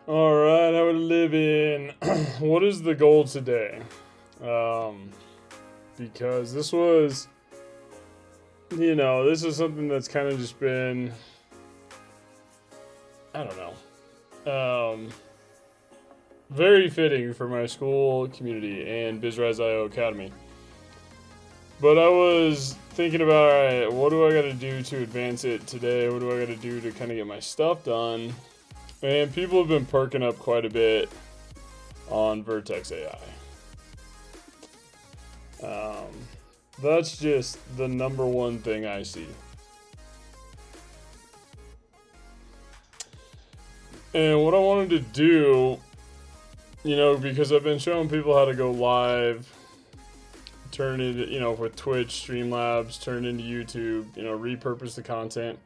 Alright, how we living? What is the goal today? Because this was, this is something that's kind of just been, I don't know, very fitting for my school community and BizRise.io Academy. But I was thinking about, alright, what do I gotta do to advance it today? What do I gotta do to kind of get my stuff done? And people have been perking up quite a bit on Vertex AI. That's just the number one thing I see. And what I wanted to do, because I've been showing people how to go live, turn it, with Twitch, Streamlabs, turn into YouTube, repurpose the content.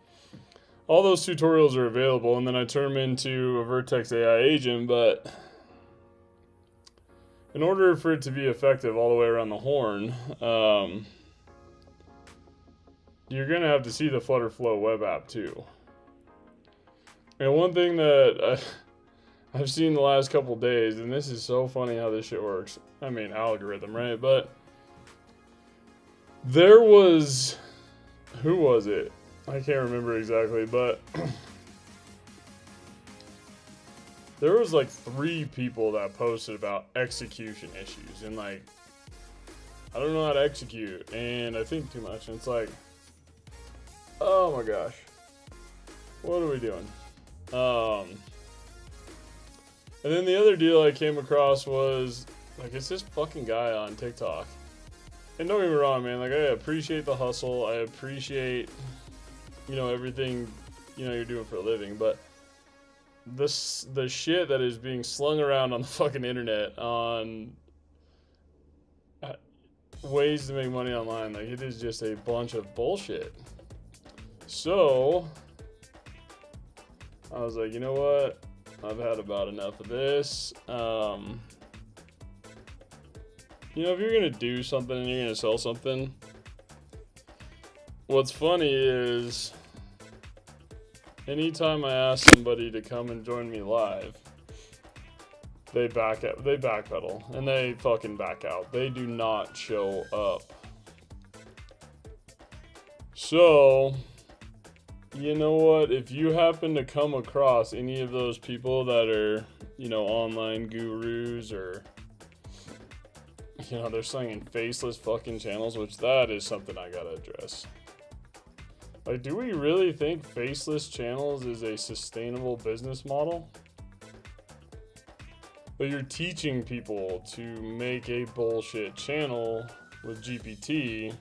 All those tutorials are available, and then I turn them into a Vertex AI agent, but in order for it to be effective all the way around the horn, you're going to have to see the Flutterflow web app too. And one thing that I've seen the last couple days, and this is so funny how this shit works. I mean, algorithm, right? But there was, who was it? I can't remember exactly, but there was like 3 people that posted about execution issues and like, I don't know how to execute and I think too much. And it's like, oh my gosh, what are we doing? And then the other deal I came across was like, it's this fucking guy on TikTok. And don't get me wrong, man, like I appreciate the hustle. I appreciate, everything, you're doing for a living, but the shit that is being slung around on the fucking internet on ways to make money online, like it is just a bunch of bullshit. So I was like, you know what? I've had about enough of this. If you're gonna do something and you're gonna sell something, what's funny is anytime I ask somebody to come and join me live, they backpedal, and they fucking back out. They do not show up. So, you know what? If you happen to come across any of those people that are, online gurus or, they're slinging faceless fucking channels, which that is something I gotta address. Like, do we really think faceless channels is a sustainable business model? But you're teaching people to make a bullshit channel with GPT,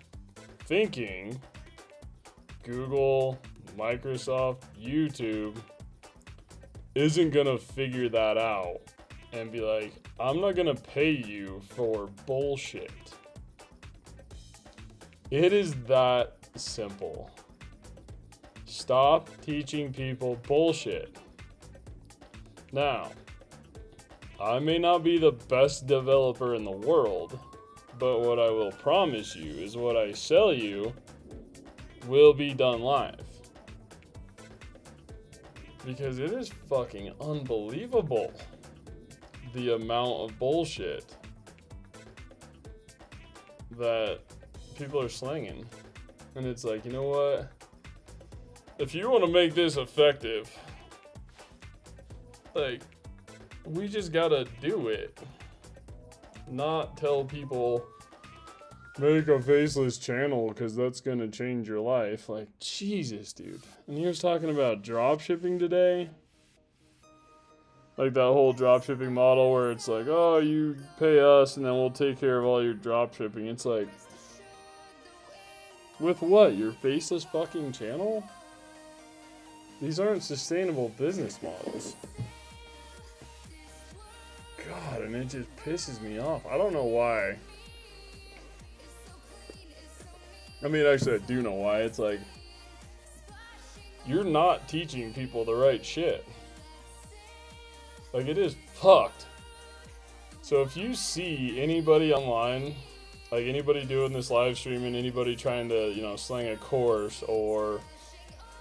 thinking Google, Microsoft, YouTube isn't gonna figure that out and be like, I'm not gonna pay you for bullshit. It is that simple. Stop teaching people bullshit. Now, I may not be the best developer in the world, but what I will promise you is what I sell you will be done live. Because it is fucking unbelievable the amount of bullshit that people are slinging. And it's like, you know what? If you want to make this effective, like, we just gotta do it. Not tell people, make a faceless channel because that's gonna change your life. Like, Jesus, dude. And he was talking about drop shipping today. Like that whole drop shipping model where it's like, oh, you pay us and then we'll take care of all your drop shipping. It's like, with what? Your faceless fucking channel? These aren't sustainable business models. God, and it just pisses me off. I don't know why. I mean, actually, I do know why. It's like, you're not teaching people the right shit. Like, it is fucked. So if you see anybody online, like anybody doing this live streaming, anybody trying to, slang a course or,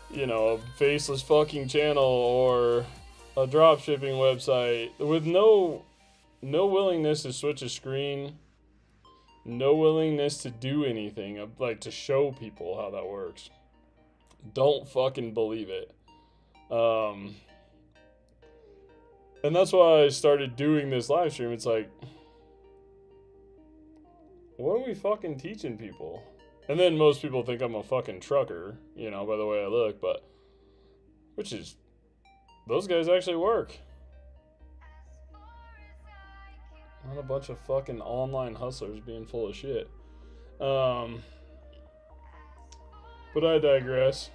a faceless fucking channel or a drop shipping website with no willingness to switch a screen, no willingness to do anything, like to show people how that works. Don't fucking believe it. And that's why I started doing this live stream. It's like, what are we fucking teaching people? And then most people think I'm a fucking trucker, you know, by the way I look, but which is, those guys actually work. Not a bunch of fucking online hustlers being full of shit. But I digress.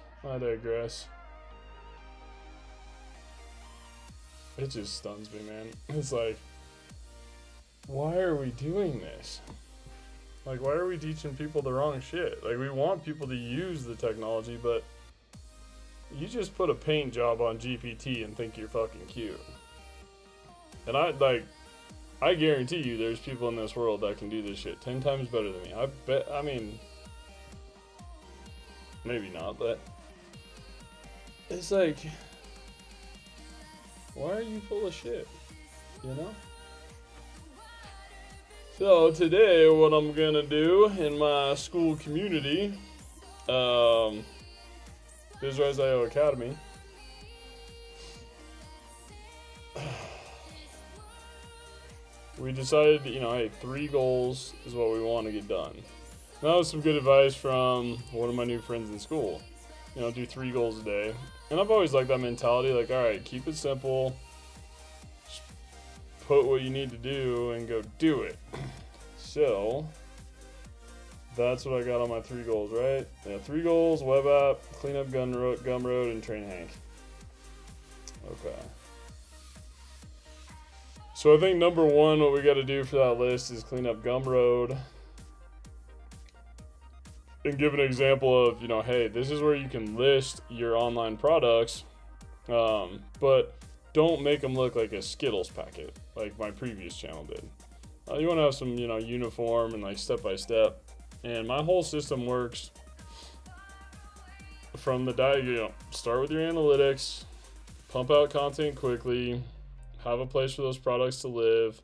It just stuns me, man. It's like, why are we doing this? Like, why are we teaching people the wrong shit? Like, we want people to use the technology, but you just put a paint job on GPT and think you're fucking cute. And I guarantee you there's people in this world that can do this shit 10 times better than me. I mean, maybe not, but it's like, why are you full of shit? You know? So today, what I'm gonna do in my school community, BizRise.io Academy, we decided, you know, hey, 3 goals is what we want to get done. And that was some good advice from one of my new friends in school. You know, do 3 goals a day. And I've always liked that mentality, like, all right, keep it simple. Just put what you need to do and go do it. So, that's what I got on my 3 goals, right? Yeah, 3 goals, web app, clean up GumRoad, and train Hank. Okay. So I think number 1, what we got to do for that list is clean up GumRoad. And give an example of, you know, hey, this is where you can list your online products, but don't make them look like a Skittles packet, like my previous channel did. You want to have some, you know, uniform and like step by step. And my whole system works from the you know, start with your analytics, pump out content quickly, have a place for those products to live,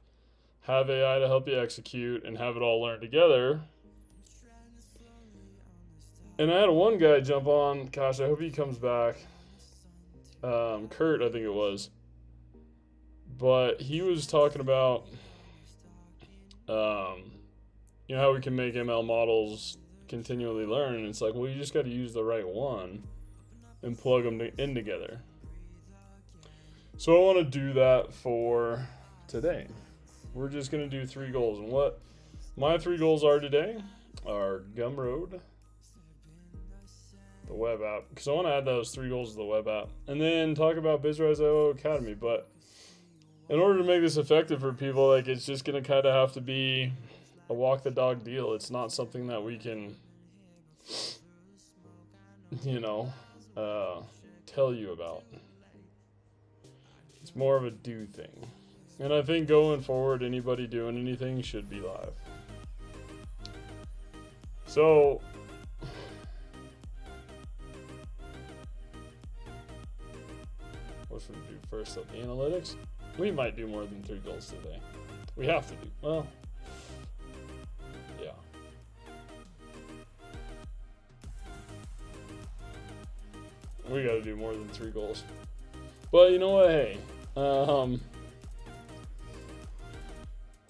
have AI to help you execute, and have it all learn together. And I had one guy jump on, gosh, I hope he comes back. Kurt, I think it was. But he was talking about, you know, how we can make ML models continually learn. And it's like, well, you just got to use the right one and plug them in together. So I want to do that for today. We're just going to do 3 goals. And what my 3 goals are today are GumRoad, the web app, because I want to add those 3 goals to the web app, and then talk about BizRise.io Academy. But in order to make this effective for people, like, it's just going to kind of have to be a walk the dog deal. It's not something that we can, you know, tell you about. It's more of a do thing. And I think going forward, anybody doing anything should be live. So, what should we do first up? The analytics? We might do more than 3 goals today. We have to do. Well, yeah. We gotta do more than 3 goals. But you know what? Hey,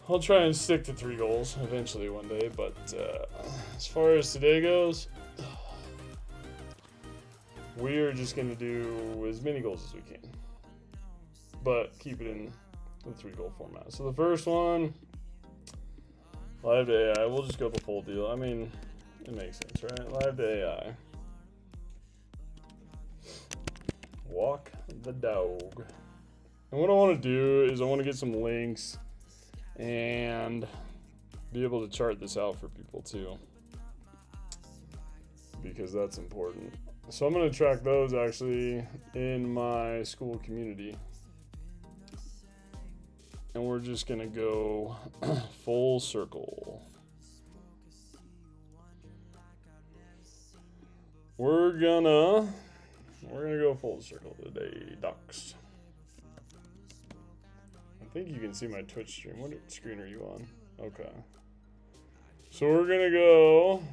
I'll try and stick to 3 goals eventually one day. But as far as today goes, we are just gonna do as many goals as we can, but keep it in the 3 goal format. So the first one, live to AI. We'll just go the full deal. I mean, it makes sense, right? Live to AI. Walk the dog. And what I want to do is I want to get some links and be able to chart this out for people too, because that's important. So I'm going to track those actually in my school community. And we're just going to go full circle. We're gonna go full circle today, docs. think you can see my Twitch stream. What screen are you on? Okay. So we're gonna go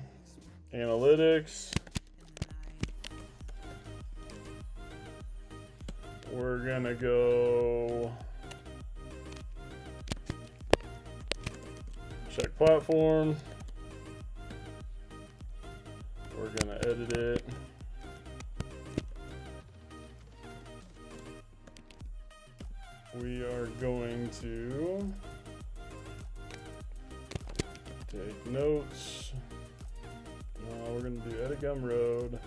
analytics. We're gonna go check platform. We're gonna edit it. We are going to take notes. We're going to do edit GumRoad.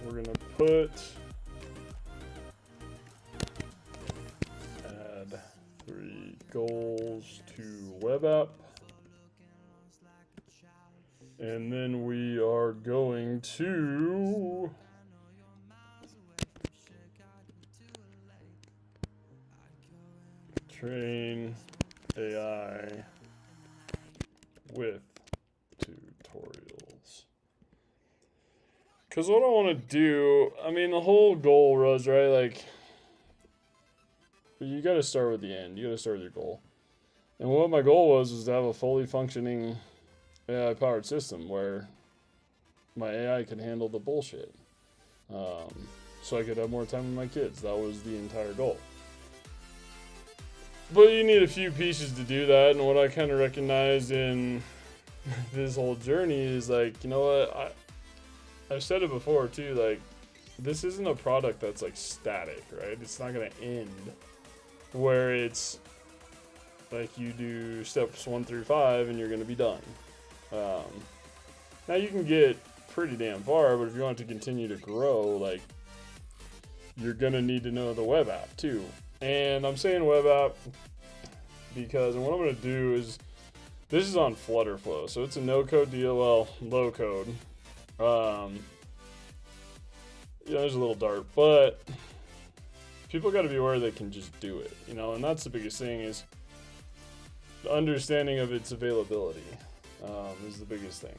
We're going to put add 3 goals to web app. And then we are going to train AI with tutorials. Because what I want to do, I mean, the whole goal was, right, like, you got to start with the end. You got to start with your goal. And what my goal was to have a fully functioning AI-powered system where my AI could handle the bullshit. So I could have more time with my kids. That was the entire goal. But you need a few pieces to do that, and what I kind of recognized in this whole journey is, like, you know what, I've said it before too, like, this isn't a product that's like static, right? It's not going to end where it's like you do steps 1 through 5 and you're going to be done. Now you can get pretty damn far, but if you want to continue to grow, like, you're going to need to know the web app too. And I'm saying web app because, and what I'm going to do is, this is on Flutterflow, so it's a no-code deal, well, low-code. Yeah, there's a little dart, but people got to be aware they can just do it, you know, and that's the biggest thing, is the understanding of its availability is the biggest thing.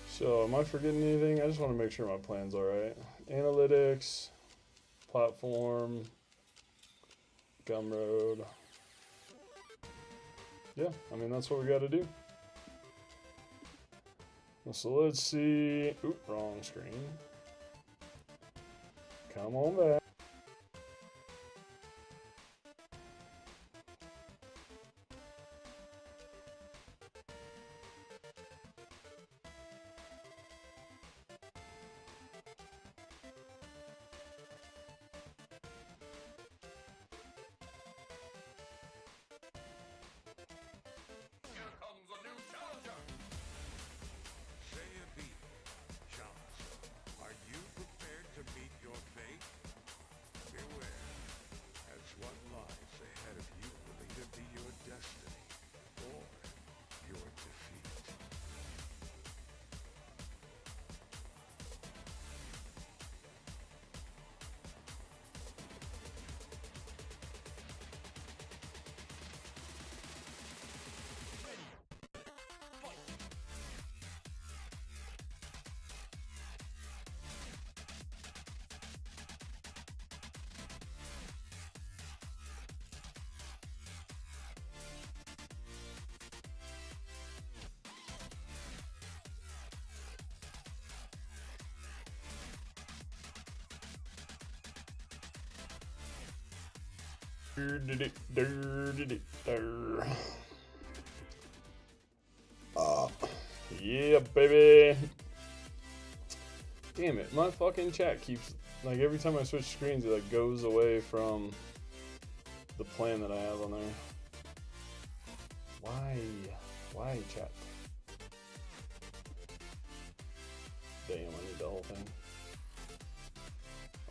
So, am I forgetting anything? I just want to make sure my plan's all right. Analytics, platform, GumRoad. Yeah, I mean, that's what we got to do. So let's see. Oop, wrong screen. Come on back. Yeah, baby. Damn it, my fucking chat keeps, like, every time I switch screens, it like goes away from the plan that I have on there. Why chat? Damn, I need the whole thing.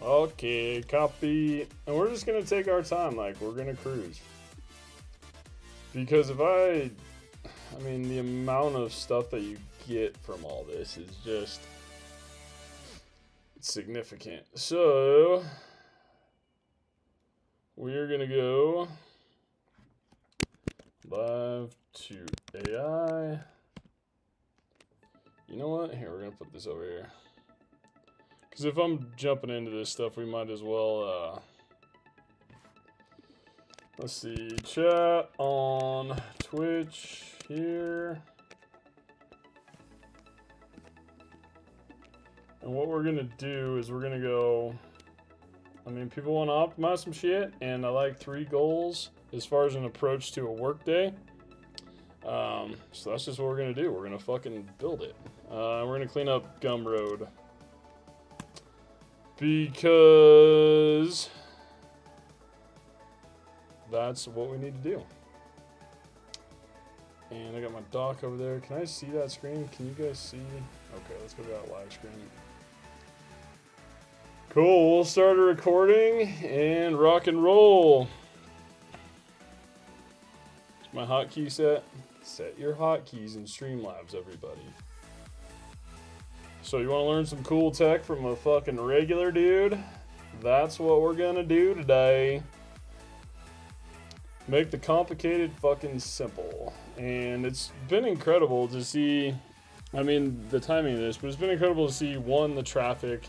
Okay, copy. And we're just gonna take our time, like, we're gonna cruise. Because if I mean, the amount of stuff that you get from all this is just significant. So, we're gonna go live to AI. You know what? Here, we're gonna put this over here. Because if I'm jumping into this stuff, we might as well, let's see, chat on Twitch here. And what we're going to do is we're going to go, I mean, people want to optimize some shit, and I like 3 goals as far as an approach to a work day. So that's just what we're going to do. We're going to fucking build it. We're going to clean up GumRoad. Because that's what we need to do. And I got my dock over there. Can I see that screen? Can you guys see? Okay, let's go to that live screen. Cool, we'll start a recording and rock and roll. Is my hotkey set? Set your hotkeys in Streamlabs, everybody. So you want to learn some cool tech from a fucking regular dude? That's what we're gonna do today. Make the complicated fucking simple. And it's been incredible to see, I mean, the timing of this, but it's been incredible to see, one, the traffic.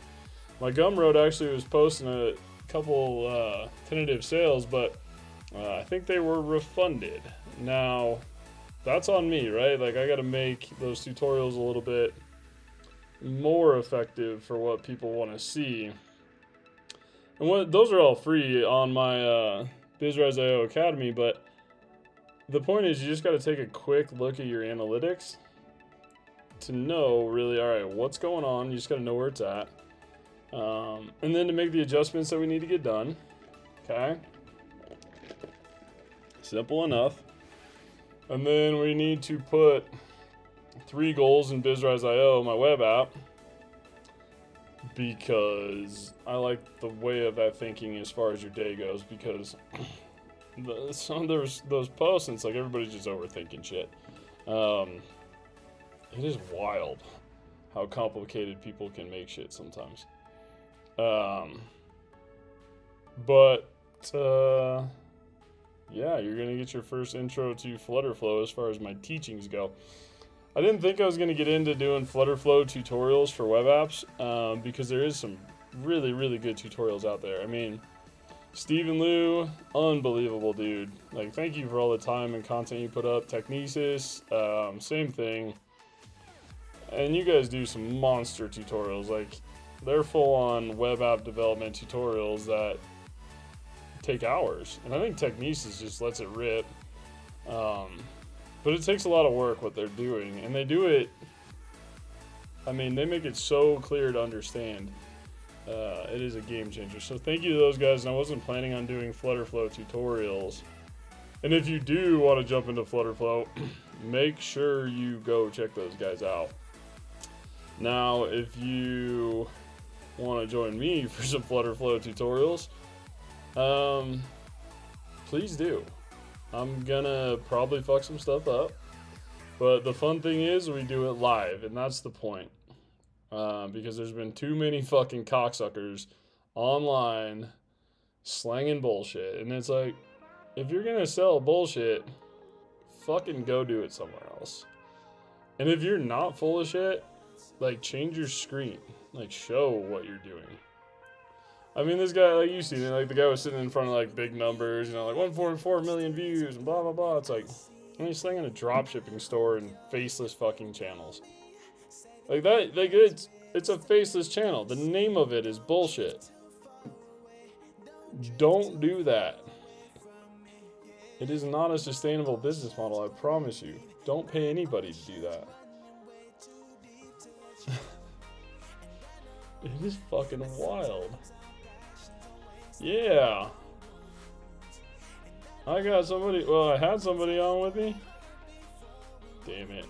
My GumRoad actually was posting a couple tentative sales, but I think they were refunded. Now, that's on me, right? Like, I gotta make those tutorials a little bit more effective for what people want to see. And those are all free on my BizRise.io Academy, but the point is you just got to take a quick look at your analytics to know really, all right, what's going on. You just got to know where it's at. And then to make the adjustments that we need to get done. Okay. Simple enough. And then we need to put 3 goals in BizRise.io, my web app, because I like the way of that thinking as far as your day goes, because there's those posts and it's like everybody's just overthinking shit. It is wild how complicated people can make shit sometimes. Yeah, you're gonna get your first intro to Flutterflow as far as my teachings go. I didn't think I was going to get into doing Flutterflow tutorials for web apps, because there is some really, really good tutorials out there. I mean, Stephen Liu, unbelievable dude. Like, thank you for all the time and content you put up. Technesis, same thing. And you guys do some monster tutorials. Like, they're full-on web app development tutorials that take hours. And I think Technesis just lets it rip. But it takes a lot of work what they're doing, and they do it, I mean, they make it so clear to understand. It is a game changer. So thank you to those guys, and I wasn't planning on doing Flutterflow tutorials. And if you do want to jump into Flutterflow, make sure you go check those guys out. Now, if you want to join me for some Flutterflow tutorials, please do. I'm gonna probably fuck some stuff up, but the fun thing is we do it live, and that's the point. Because there's been too many fucking cocksuckers online slanging bullshit, and it's like, if you're gonna sell bullshit, fucking go do it somewhere else. And if you're not full of shit, like, change your screen, like, show what you're doing. I mean, this guy, like, you seen it, like, the guy was sitting in front of, like, big numbers, you know, like 1.4 million views and blah, blah, blah. It's like, and he's slinging a dropshipping store and faceless fucking channels. Like, that, like, it's a faceless channel. The name of it is bullshit. Don't do that. It is not a sustainable business model, I promise you. Don't pay anybody to do that. It is fucking wild. Yeah. I got somebody, well, I had somebody on with me. Damn it.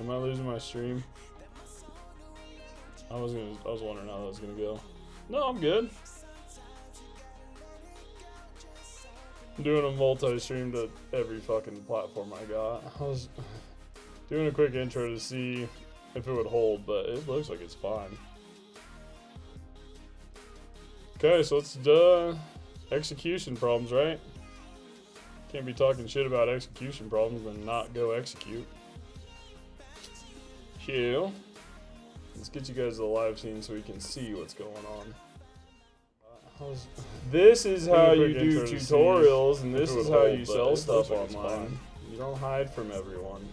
Am I losing my stream? I was wondering how that was gonna go. No, I'm good. I'm doing a multi-stream to every fucking platform I got. I was doing a quick intro to see if it would hold, but it looks like it's fine. Okay, so let's do execution problems, right? Can't be talking shit about execution problems and not go execute. Q. Let's get you guys to the live scene so we can see what's going on. This is how you do tutorials, and this is how you sell stuff online. You don't hide from everyone.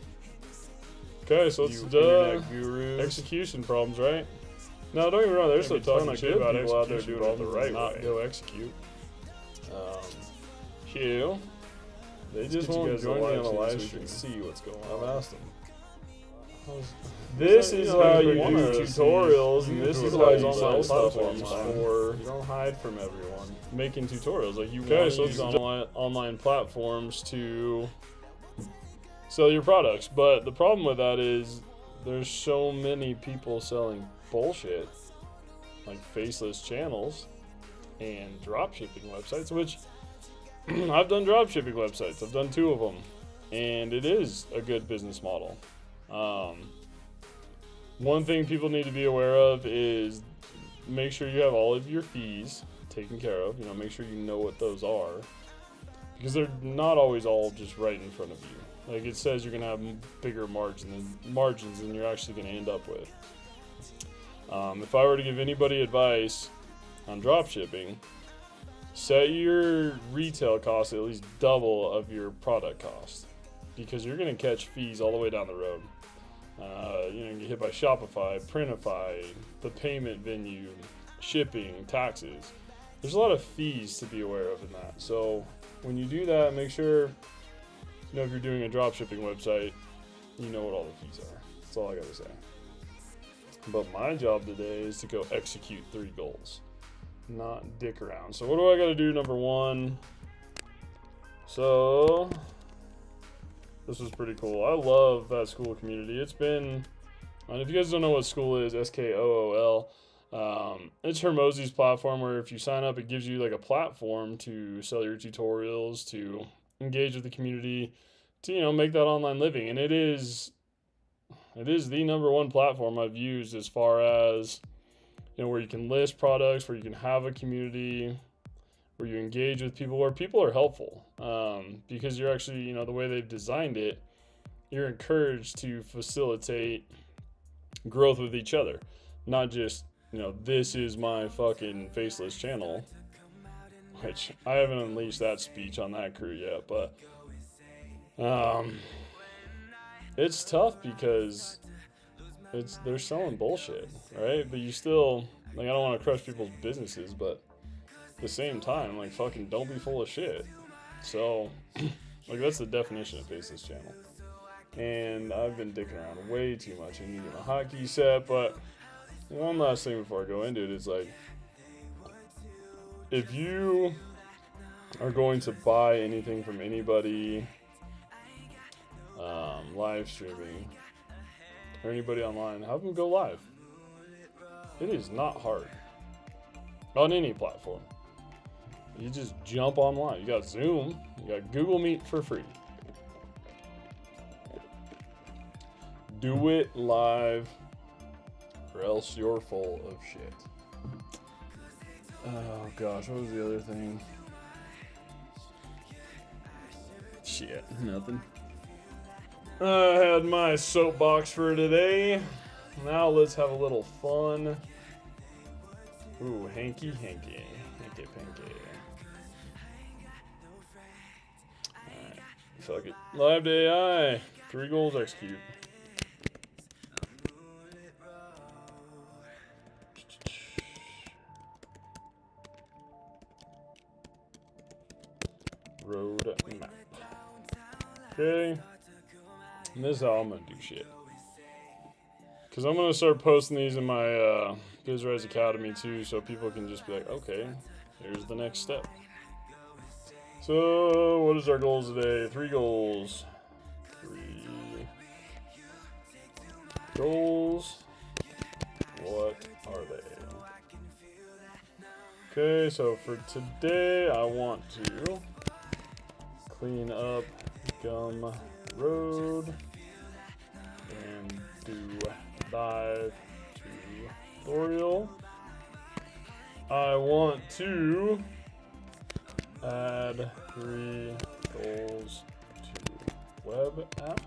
Okay, so let's do execution problems, right? No, don't get me wrong. There's a ton of good people out there doing it the right way. Go execute. Q. They just won't join me on the live stream. See what's going on. I've asked them. This is how you do tutorials, and this is how you sell stuff online. You don't hide from everyone. Making tutorials, like you want to use online platforms to sell your products, but the problem with that is there's so many people selling bullshit, like faceless channels and dropshipping websites, which I've done dropshipping websites. I've done 2 of them, and it is a good business model. One thing people need to be aware of is make sure you have all of your fees taken care of. You know, make sure you know what those are, because they're not always all just right in front of you. Like it says, you're gonna have bigger margins than you're actually gonna end up with. If I were to give anybody advice on dropshipping, set your retail cost at least double of your product cost, because you're gonna catch fees all the way down the road. You know, get hit by Shopify, Printify, the payment venue, shipping, taxes. There's a lot of fees to be aware of in that. So when you do that, make sure, you know, if you're doing a dropshipping website, you know what all the fees are. That's all I gotta say. But my job today is to go execute 3 goals, not dick around. So what do I gotta do? Number 1. So this was pretty cool. I love that school community. It's been, and if you guys don't know what school is, SKOOL, it's Hermosi's platform, where if you sign up, it gives you like a platform to sell your tutorials, to engage with the community, to, you know, make that online living. And it is the #1 platform I've used as far as, you know, where you can list products, where you can have a community, where you engage with people, where people are helpful, because you're actually, you know, the way they've designed it, you're encouraged to facilitate growth with each other, not just, you know, this is my fucking faceless channel, which I haven't unleashed that speech on that crew yet, but it's tough because they're selling bullshit, right? But you still, like, I don't want to crush people's businesses, but at the same time, like, fucking don't be full of shit. So, like, that's the definition of faceless channel. And I've been dicking around way too much and using a hotkey set, but one last thing before I go into it is, like, if you are going to buy anything from anybody live streaming or anybody online, have them go live. It is not hard on any platform. You just jump online. You got Zoom, you got Google Meet for free. Do it live, or else you're full of shit. Oh gosh, what was the other thing? Shit, nothing. I had my soapbox for today. Now let's have a little fun. Ooh, hanky panky. Alright, fuck it. Live to AI. 3 goals, execute. Road map. Okay. And this is how I'm gonna do shit. Because I'm gonna start posting these in my BizRise Academy too, so people can just be like, okay, here's the next step. So, what is our goals today? 3 goals. 3 goals. What are they? Okay, so for today, I want to clean up GumRoad and do dive tutorial. I want to add 3 goals to web app.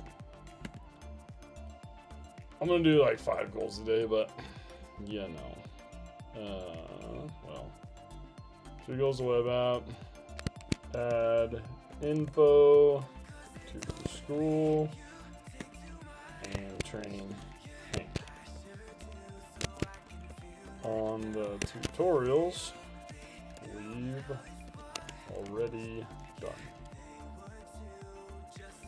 I'm gonna do like 5 goals a day, but Yeah, no. Well, 3 goals to web app. Add info to the school and train Hank. On the tutorials, we've already done.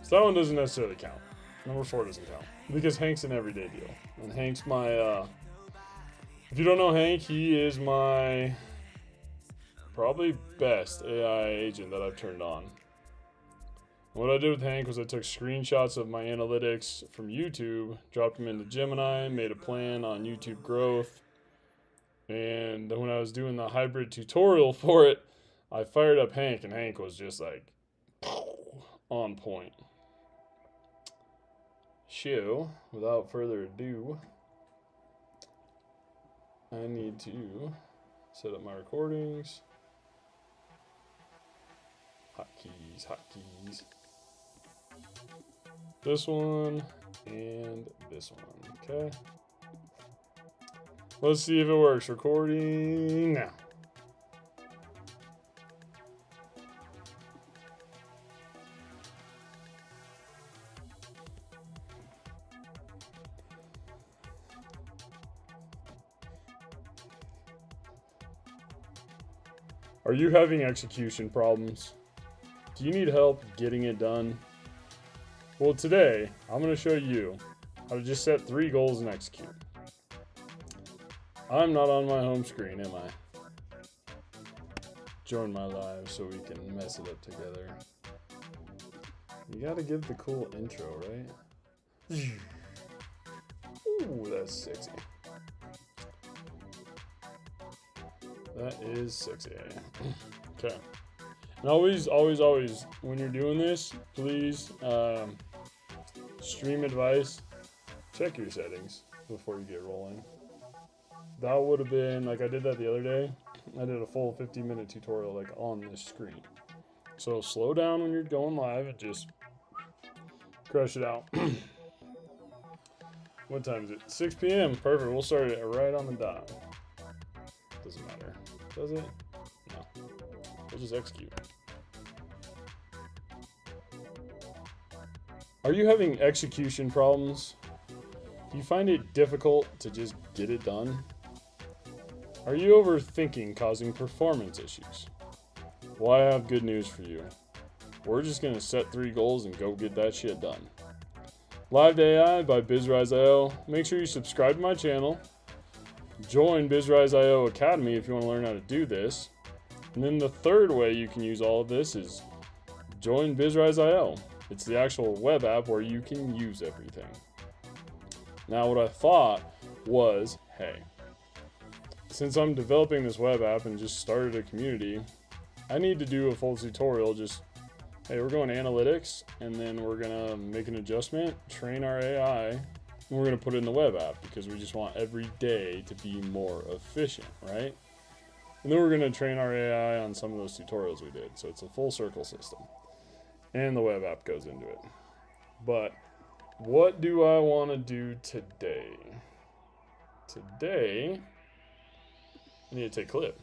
So that one doesn't necessarily count. Number 4 doesn't count because Hank's an everyday deal, and Hank's my. If you don't know Hank, he is my probably best AI agent that I've turned on. What I did with Hank was I took screenshots of my analytics from YouTube, dropped them into Gemini, made a plan on YouTube growth, and when I was doing the hybrid tutorial for it, I fired up Hank, and Hank was just like on point. So, without further ado, I need to set up my recordings. Hotkeys, hotkeys. This one and this one, okay? Let's see if it works. Recording now. Are you having execution problems? Do you need help getting it done? Well, today, I'm going to show you how to just set 3 goals and execute. I'm not on my home screen, am I? Join my live so we can mess it up together. You got to give the cool intro, right? Ooh, that's sexy. That is sexy. Okay. And always, when you're doing this, please, stream advice, check your settings before you get rolling. That would have been, like I did that the other day. I did a full 15-minute tutorial like on this screen. So slow down when you're going live and just crush it out. What time is it? 6 p.m. Perfect. We'll start it right on the dot. Doesn't matter. Does it? No. We'll just execute. Are you having execution problems? Do you find it difficult to just get it done? Are you overthinking causing performance issues? Well, I have good news for you. We're just going to set 3 goals and go get that shit done. Live AI by BizRise.io. Make sure you subscribe to my channel. Join BizRise.io Academy if you want to learn how to do this. And then the third way you can use all of this is join BizRise.io. It's the actual web app where you can use everything. Now, what I thought was, hey, since I'm developing this web app and just started a community, I need to do a full tutorial. Just, hey, we're going to analytics, and then we're going to make an adjustment, train our AI, and we're going to put it in the web app because we just want every day to be more efficient, right? And then we're going to train our AI on some of those tutorials we did. So it's a full circle system. And the web app goes into it. But what do I want to do today? Today, I need to take a clip.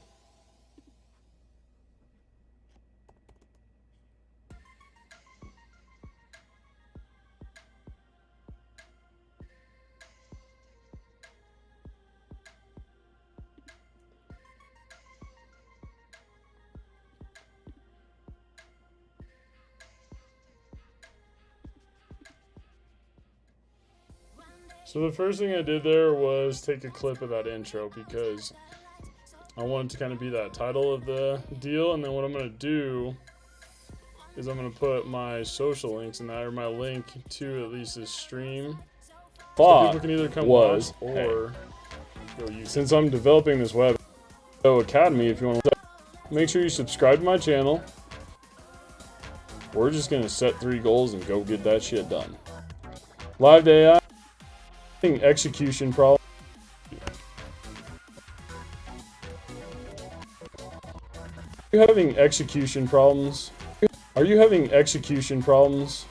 So the first thing I did there was take a clip of that intro because I wanted to kind of be that title of the deal. And then what I'm going to do is I'm going to put my social links in that, or my link to at least this stream. So people can either come watch or go use it. Since I'm developing this web academy, if you want to, make sure you subscribe to my channel. We're just going to set 3 goals and go get that shit done. Live AI. Execution problem. Are you having execution problems? Are you having execution problems?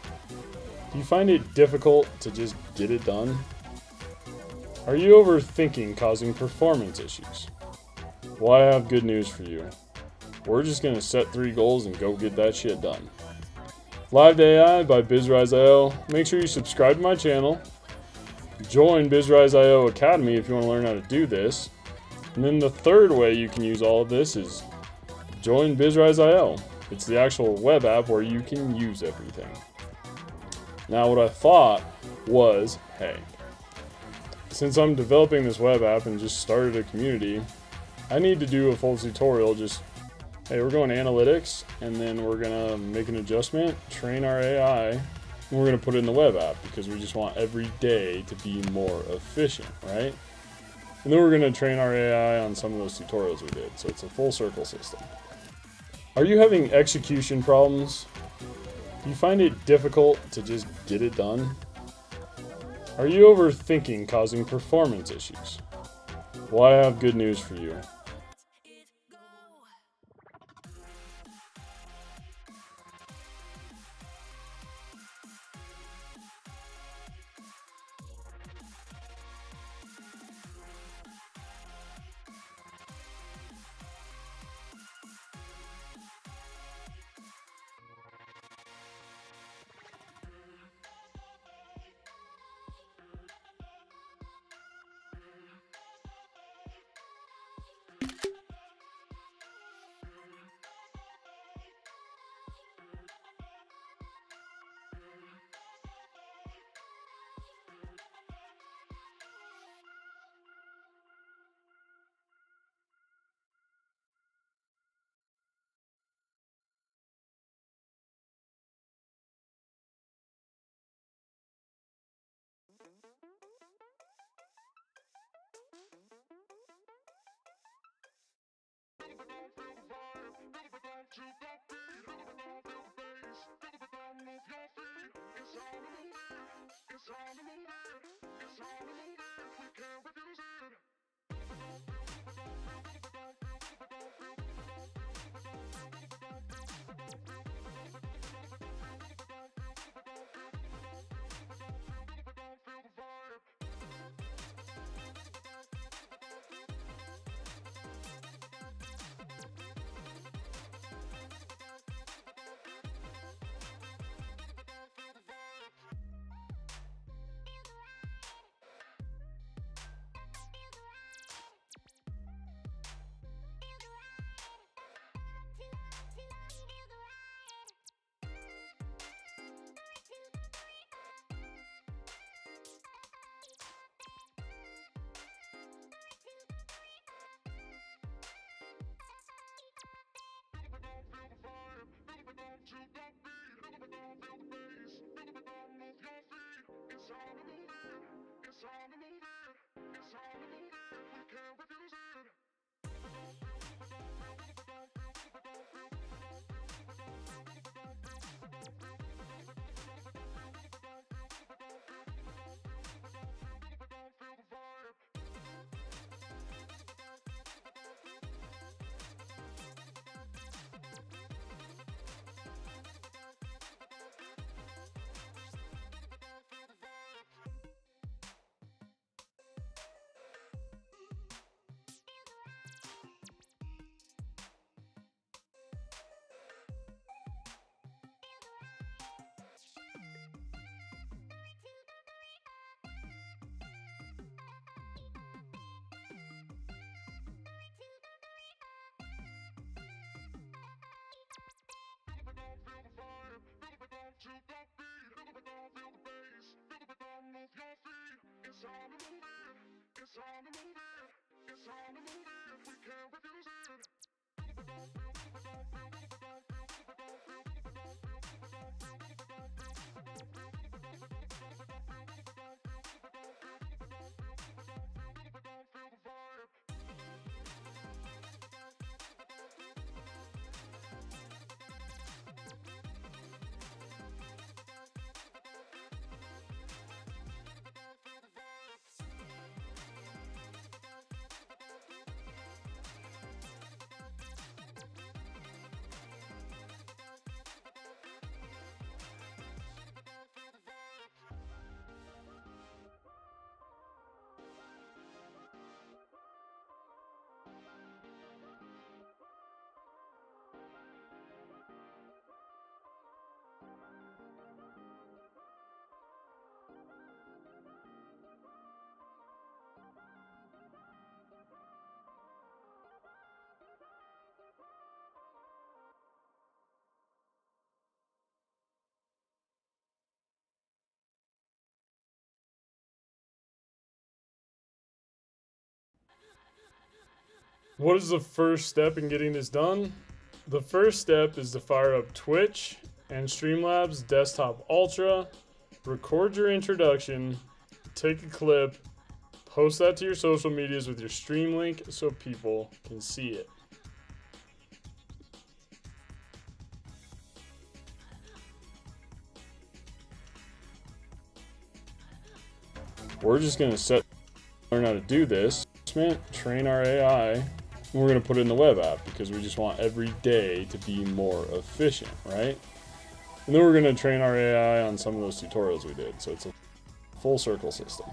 Do you find it difficult to just get it done? Are you overthinking causing performance issues? Well, I have good news for you. We're just going to set 3 goals and go get that shit done. Live to AI by BizRise.io. Make sure you subscribe to my channel. Join BizRise.io Academy if you want to learn how to do this. And then the third way you can use all of this is join BizRise.io. It's the actual web app where you can use everything. Now what I thought was, hey, since I'm developing this web app and just started a community, I need to do a full tutorial. Just, hey, we're going analytics, and then we're gonna make an adjustment, train our AI, and we're gonna put it in the web app because we just want every day to be more efficient, right? And then we're gonna train our AI on some of those tutorials we did. So it's a full circle system. Are you having execution problems? Do you find it difficult to just get it done? Are you overthinking causing performance issues? Well, I have good news for you. What is the first step in getting this done? The first step is to fire up Twitch and Streamlabs Desktop Ultra, record your introduction, take a clip, post that to your social medias with your stream link so people can see it. We're just going to learn how to do this, train our AI, and we're going to put it in the web app because we just want every day to be more efficient, right? And then we're going to train our AI on some of those tutorials we did. So it's a full circle system.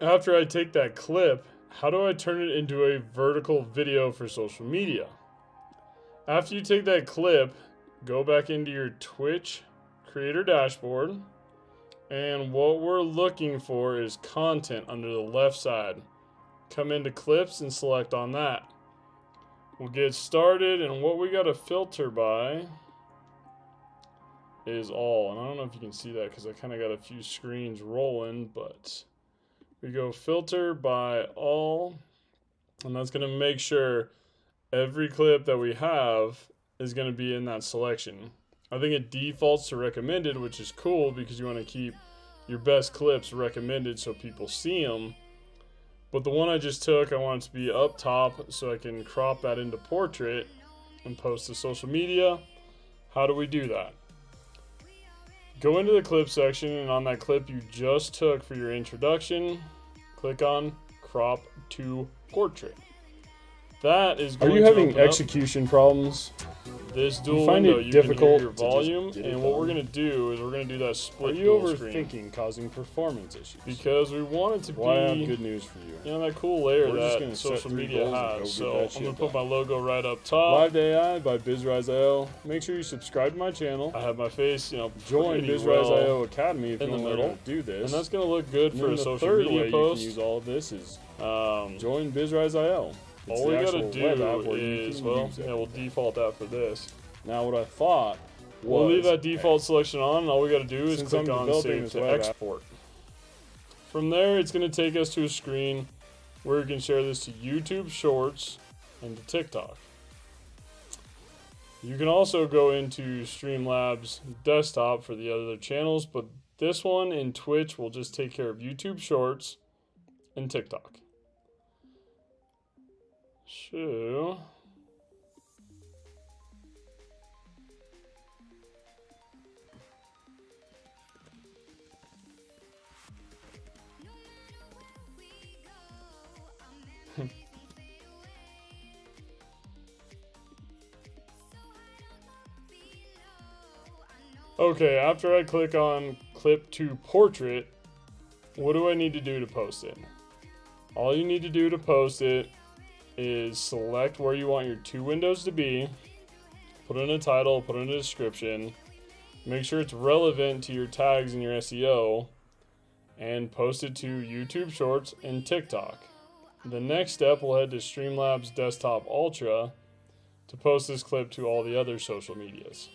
after I take that clip, how do I turn it into a vertical video for social media? After you take that clip, go back into your Twitch creator dashboard, and what we're looking for is content under the left side. Come into clips and select on that. We'll get started, and what we got to filter by is all. And I don't know if you can see that because I kind of got a few screens rolling, but we go filter by all, and that's going to make sure every clip that we have is going to be in that selection. I think it defaults to recommended, which is cool because you want to keep your best clips recommended so people see them. But the one I just took, I want it to be up top so I can crop that into portrait and post to social media. How do we do that? Go into the clip section, and on that clip you just took for your introduction, click on crop to portrait. That is going to open up. Are you having execution problems? This dual window, you can hear your volume, and what we're going to do is we're going to do that split dual screen. Are you overthinking causing performance issues? Because we want it to be, well, I have good news for you. You know, that cool layer that social media has. So I'm going to put my logo right up top. Live AI by BizRise.io. Make sure you subscribe to my channel. I have my face, you know, join BizRise.io Academy if you want to do this. And that's going to look good for a social media post. You can use all of this is join BizRise.io. All we gotta do is, well, yeah, we'll default that for this. Now what I thought was, we'll leave that default selection on, and all we gotta do is click on Save to Export. From there, it's gonna take us to a screen where you can share this to YouTube Shorts and to TikTok. You can also go into Streamlabs desktop for the other channels, but this one in Twitch will just take care of YouTube Shorts and TikTok. So, okay, after I click on clip to portrait, what do I need to do to post it? All you need to do to post it is select where you want your two windows to be, put in a title, put in a description, make sure it's relevant to your tags and your SEO, and post it to YouTube Shorts and TikTok. The next step, we'll head to Streamlabs Desktop Ultra to post this clip to all the other social medias.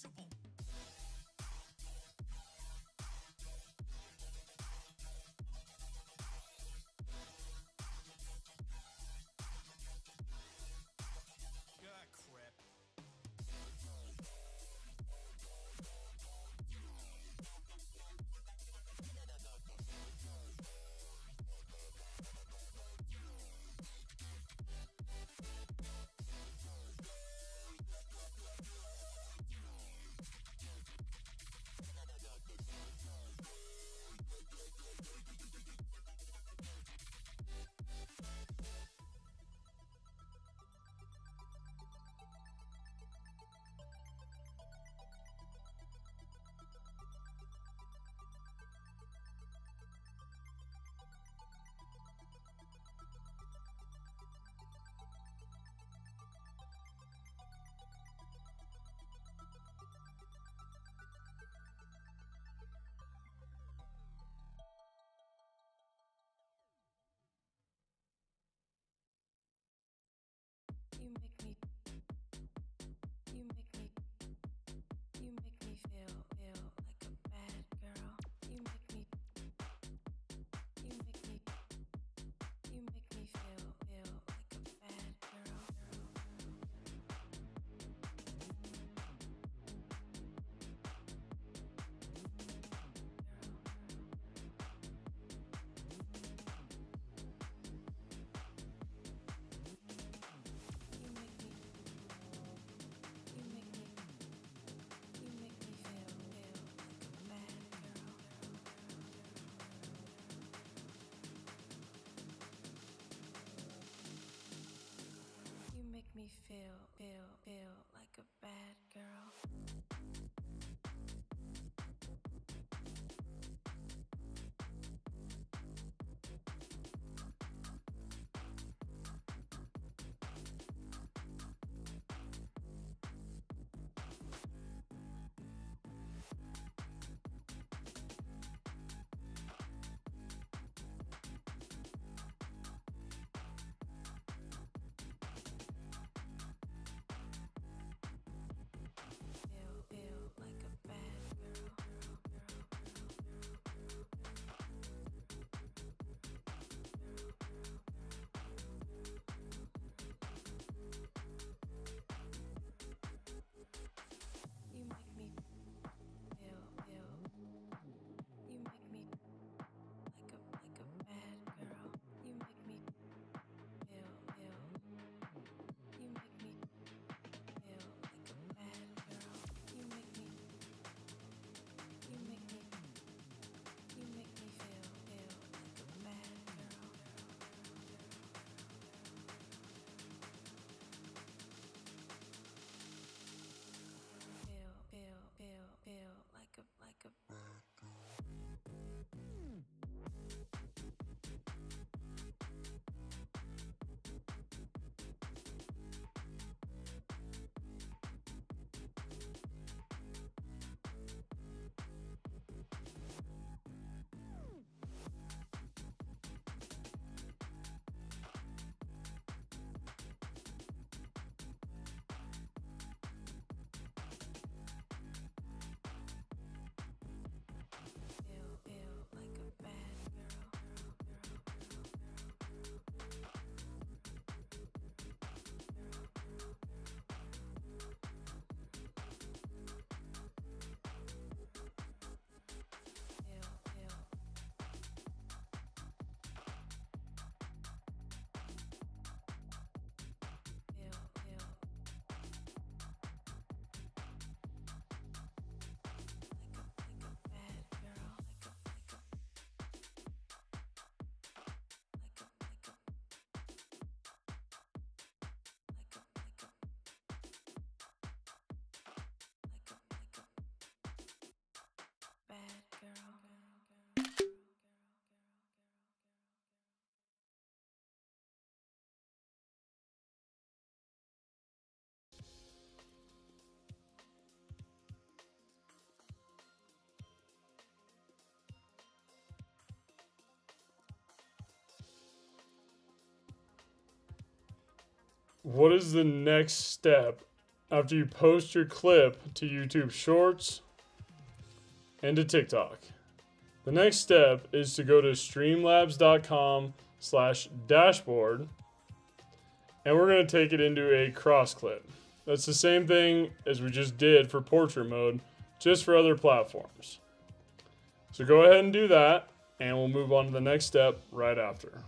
You make me, you make me, you make me feel like a bad girl. You make me, you make me, you make me feel like a bad girl. You make me, you make me, you make me feel like a bad girl. You make me feel like a bad girl. Feel like a bad girl. You make me feel, you make me like a bad girl. You make me feel, you make me feel like a bad girl. You make me, you make me, you make me feel like a bad girl. Feel like a bad feel like a bad girl. Bad girl. What is the next step after you post your clip to YouTube Shorts and to TikTok. The next step is to go to streamlabs.com/dashboard, and we're going to take it into a cross clip. That's the same thing as we just did for portrait mode, just for other platforms. So go ahead and do that, and we'll move on to the next step right after.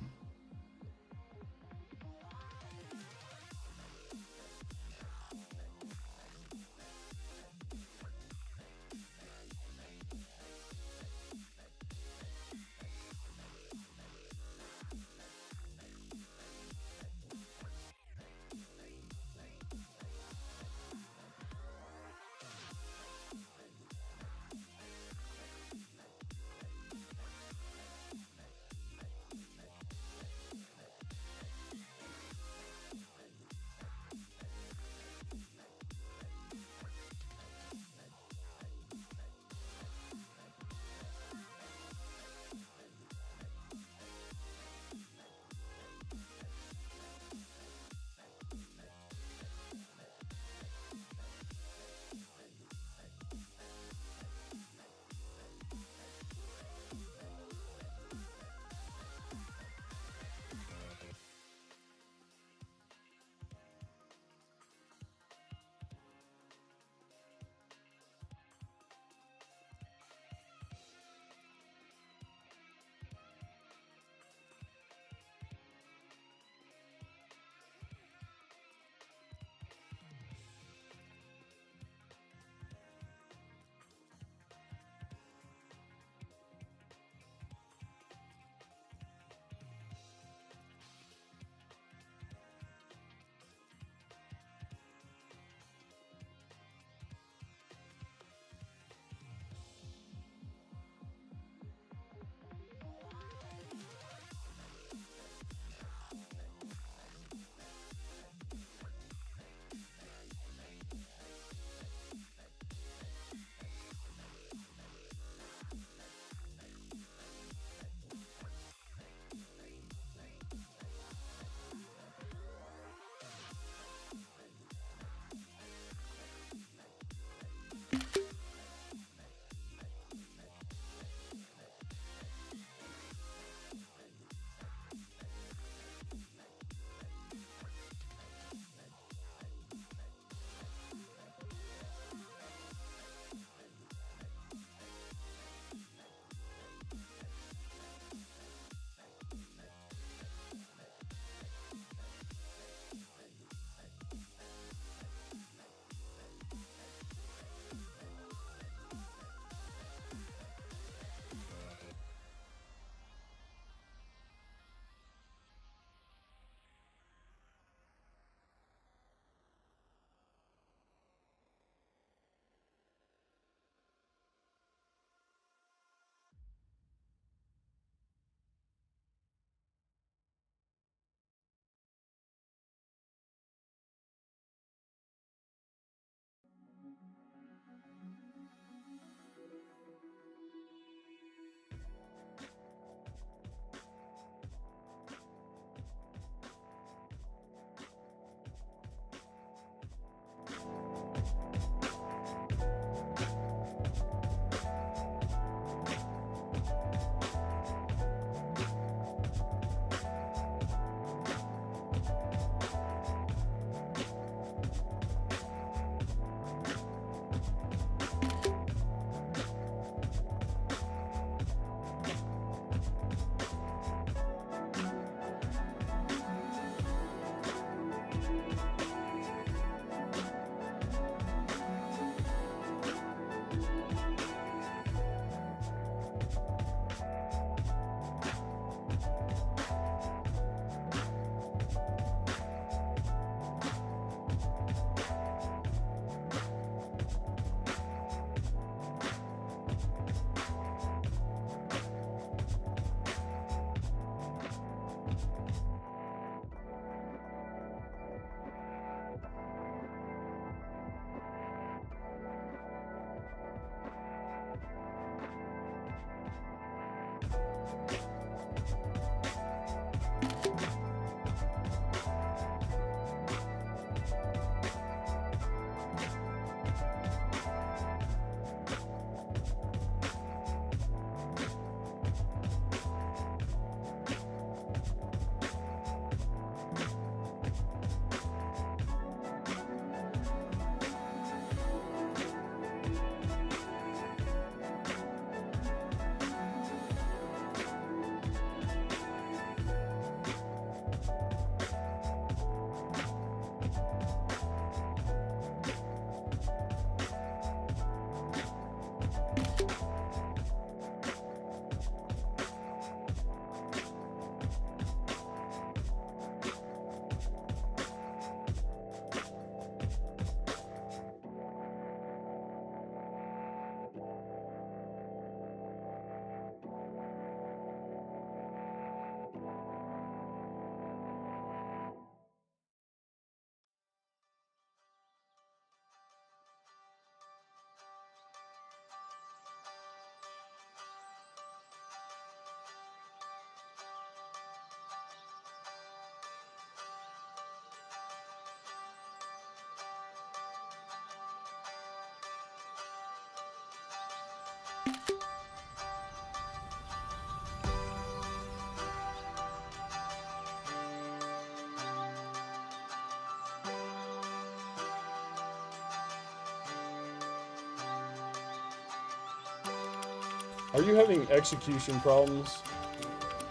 Are you having execution problems?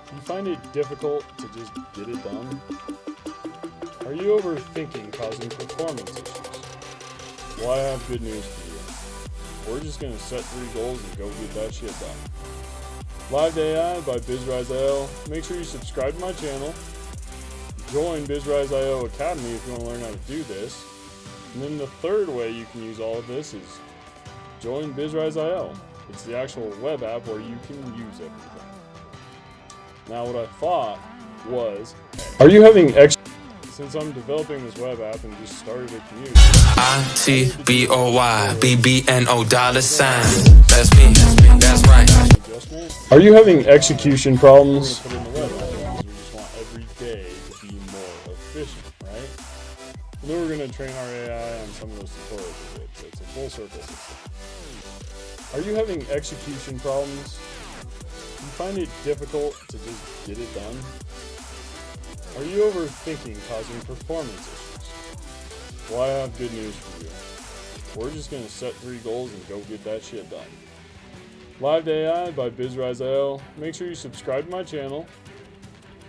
Do you find it difficult to just get it done? Are you overthinking causing performance issues? Well, I have good news for you. We're just going to set 3 goals and go get that shit done. Live to AI by BizRise.io. Make sure you subscribe to my channel. Join BizRise.io Academy if you want to learn how to do this. And then the third way you can use all of this is join BizRise.io. It's the actual web app where you can use everything. Now what I thought was, are you having since I'm developing this web app and just started a community. ITBOYBBNO $sign. That's me. That's right. Are you having execution problems? Put in the web app because we just want every day to be more efficient, right? And then we're going to train our AI on some of those tutorials we did, so it's a full circle system. Are you having execution problems? Do you find it difficult to just get it done? Are you overthinking causing performance issues? Well, I have good news for you. We're just going to set 3 goals and go get that shit done. Live to AI by BizRise.io. Make sure you subscribe to my channel.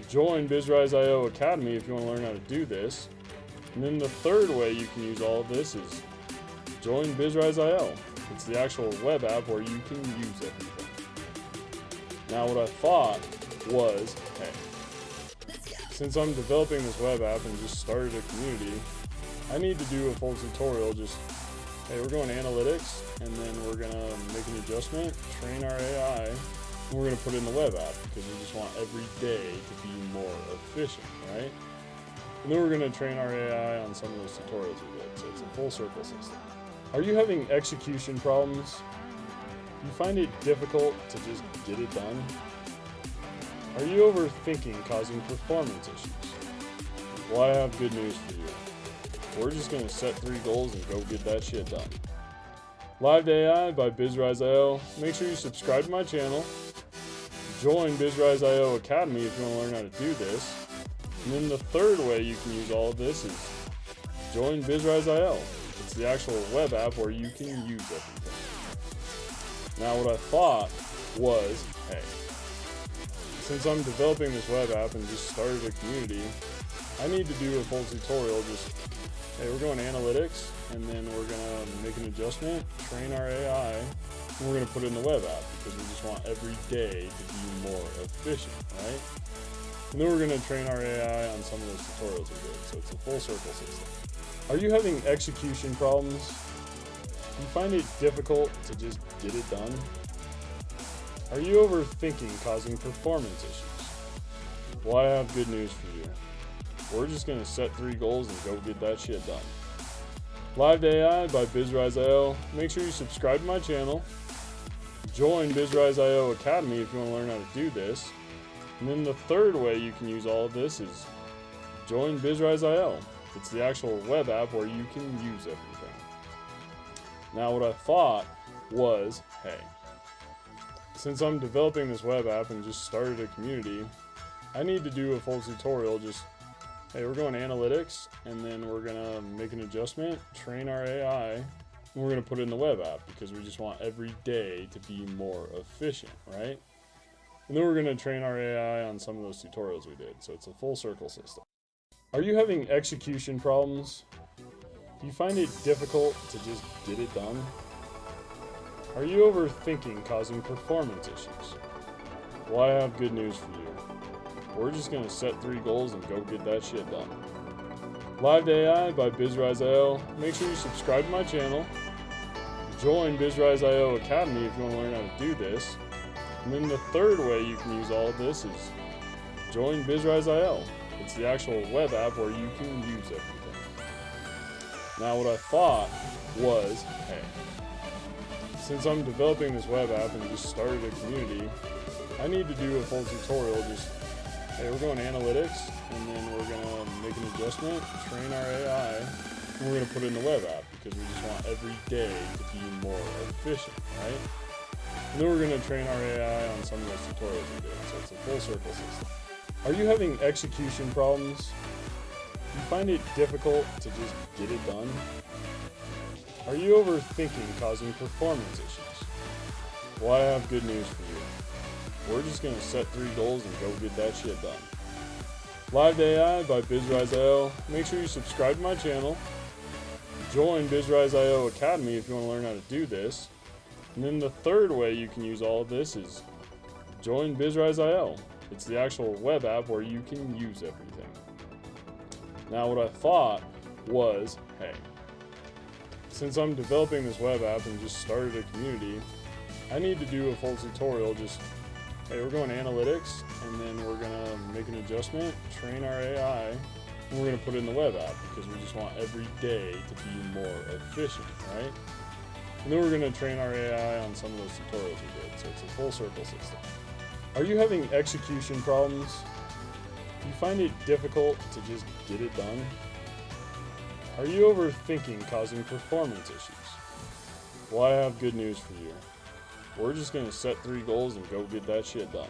Join BizRise.io Academy if you want to learn how to do this. And then the third way you can use all of this is join BizRise.io. It's the actual web app where you can use everything. Now what I thought was, hey, since I'm developing this web app and just started a community, I need to do a full tutorial. Just, hey, we're going to analytics, and then we're going to make an adjustment, train our AI, and we're going to put it in the web app because we just want every day to be more efficient, right? And then we're going to train our AI on some of those tutorials we did, so it's a full circle system. Are you having execution problems? Do you find it difficult to just get it done? Are you overthinking causing performance issues? Well, I have good news for you. We're just going to set 3 goals and go get that shit done. Live to AI by BizRise.io. Make sure you subscribe to my channel. Join BizRise.io Academy if you want to learn how to do this. And then the third way you can use all of this is join BizRise.io. It's the actual web app where you can use everything. Now what I thought was, hey, since I'm developing this web app and just started a community, I need to do a full tutorial. Just, hey, we're going to analytics, and then we're going to make an adjustment, train our AI, and we're going to put it in the web app because we just want every day to be more efficient, right? And then we're going to train our AI on some of those tutorials we did, so it's a full circle system. Are you having execution problems? Do you find it difficult to just get it done? Are you overthinking causing performance issues? Well, I have good news for you. We're just going to set 3 goals and go get that shit done. Live to AI by BizRise.io. Make sure you subscribe to my channel. Join BizRise.io Academy if you want to learn how to do this. And then the third way you can use all of this is join BizRise.io. It's the actual web app where you can use everything. Now what I thought was, hey, since I'm developing this web app and just started a community, I need to do a full tutorial. Just, hey, we're going to analytics, and then we're going to make an adjustment, train our AI, and we're going to put it in the web app because we just want every day to be more efficient, right? And then we're going to train our AI on some of those tutorials we did, so it's a full circle system. Are you having execution problems? Do you find it difficult to just get it done? Are you overthinking causing performance issues? Well, I have good news for you. We're just going to set 3 goals and go get that shit done. Live to AI by BizRise.io. Make sure you subscribe to my channel. Join BizRise.io Academy if you want to learn how to do this. And then the third way you can use all of this is join BizRise.io. It's the actual web app where you can use everything. Now what I thought was, hey, since I'm developing this web app and just started a community, I need to do a full tutorial. Just, hey, we're going to analytics, and then we're going to make an adjustment, train our AI, and we're going to put it in the web app because we just want every day to be more efficient, right? And then we're going to train our AI on some of those tutorials we did, so it's a full circle system. Are you having execution problems? Do you find it difficult to just get it done? Are you overthinking causing performance issues? Well, I have good news for you. We're just going to set 3 goals and go get that shit done. Live to AI by BizRise.io. Make sure you subscribe to my channel. Join BizRise.io Academy if you want to learn how to do this. And then the third way you can use all of this is join BizRise.io. It's the actual web app where you can use everything. Now what I thought was, hey, since I'm developing this web app and just started a community, I need to do a full tutorial. Just, hey, we're going to analytics, and then we're gonna make an adjustment, train our AI, and we're gonna put it in the web app because we just want every day to be more efficient, right? And then we're gonna train our AI on some of those tutorials we did, so it's a full circle system. Are you having execution problems? Do you find it difficult to just get it done? Are you overthinking causing performance issues? Well, I have good news for you. We're just going to set 3 goals and go get that shit done.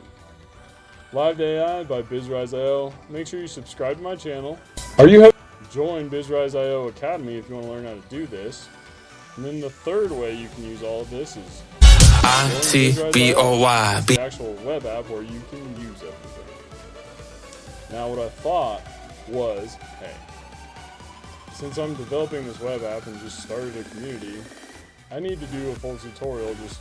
Live to AI by BizRise.io. Make sure you subscribe to my channel. Join BizRise.io Academy if you want to learn how to do this. And then the third way you can use all of this is ITBOY. the actual web app where you can use everything. Now what I thought was, hey, since I'm developing this web app and just started a community, I need to do a full tutorial. Just,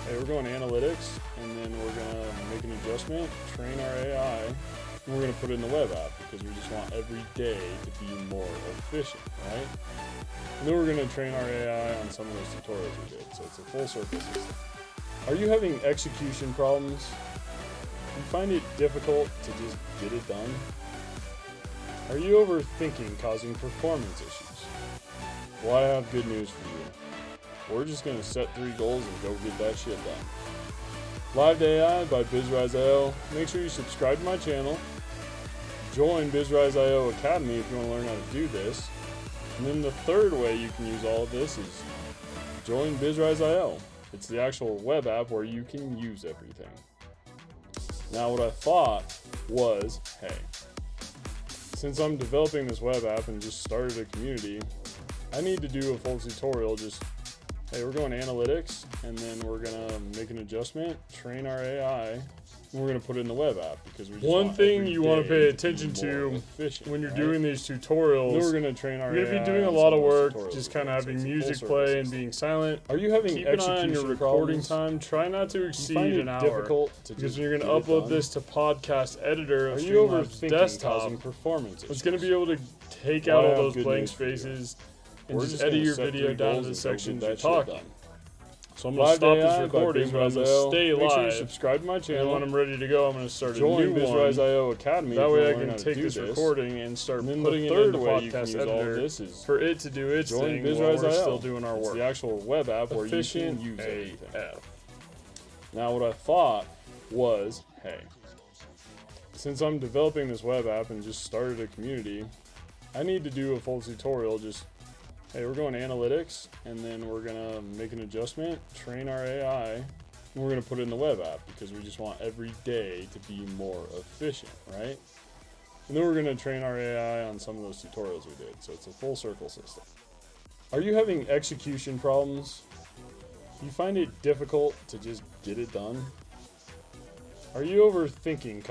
hey, we're going to analytics, and then we're gonna make an adjustment, train our AI, and we're gonna put it in the web app because we just want every day to be more efficient, right? And then we're gonna train our AI on some of those tutorials we did, so it's a full circle system. Are you having execution problems? Do you find it difficult to just get it done? Are you overthinking causing performance issues? Well, I have good news for you. We're just going to set 3 goals and go get that shit done. Live to AI by BizRise.io. Make sure you subscribe to my channel. Join BizRise.io Academy if you want to learn how to do this. And then the third way you can use all of this is join BizRise.io. It's the actual web app where you can use everything. Now what I thought was, hey, since I'm developing this web app and just started a community, I need to do a full tutorial. Just, hey, we're going to analytics, and then we're gonna make an adjustment, train our AI, and we're gonna put it in the web app because we just One want thing every you want to day pay be attention more to efficient, when you're right? doing these tutorials, then we're gonna train our you're gonna AI be doing a on lot some of those work, tutorials just we kind of did, so having it's a full music circle play and system. being silent. Are you having Keep an eye on your execution recording problems? time. Try not to You exceed find it an hour. difficult to Because just when you're get going it to upload done? this to Podcast Editor Are of you Streamlabs overthinking desktop, causing performance issues? it's going to be able to take Well, out I all have those good blank news for you. spaces and We're just just edit gonna your set video 3 down to goals the and go sections get you're that shit talking. done. So I'm going to Live stop to this AI by recording, but I'm gonna BizRise.io. stay Make sure you live. subscribe to my And channel. when I'm ready to go, I'm going to start a Join new one. BizRise.io Academy. That if you way wanna I learn can how to take do this recording and start And then putting the it third into way you can Podcast use all of Editor this is for it to do its join thing while we're BizRise.io. still doing our It's work. the actual web app where Efficient you can use everything. AF. Now what I thought was, hey, since I'm developing this web app and just started a community, I need to do a full tutorial. Just, hey, we're going to analytics, and then we're gonna make an adjustment, train our AI, and we're gonna put it in the web app because we just want every day to be more efficient, right? And then we're gonna train our AI on some of those tutorials we did, so it's a full circle system. Are you having execution problems? Do you find it difficult to just get it done? Are you overthinking?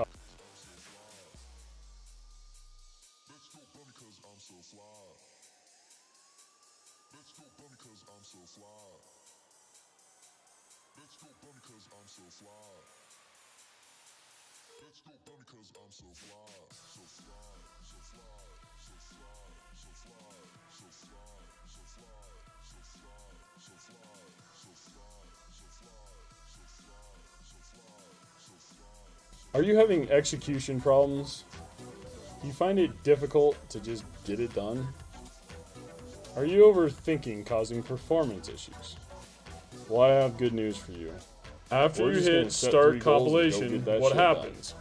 Are you having execution problems? Do you find it difficult to just get it done? Are you overthinking causing performance issues? Well, I have good news for you. After We're you just gonna hit set start 3 goals and go compilation, get that what shit done. happens?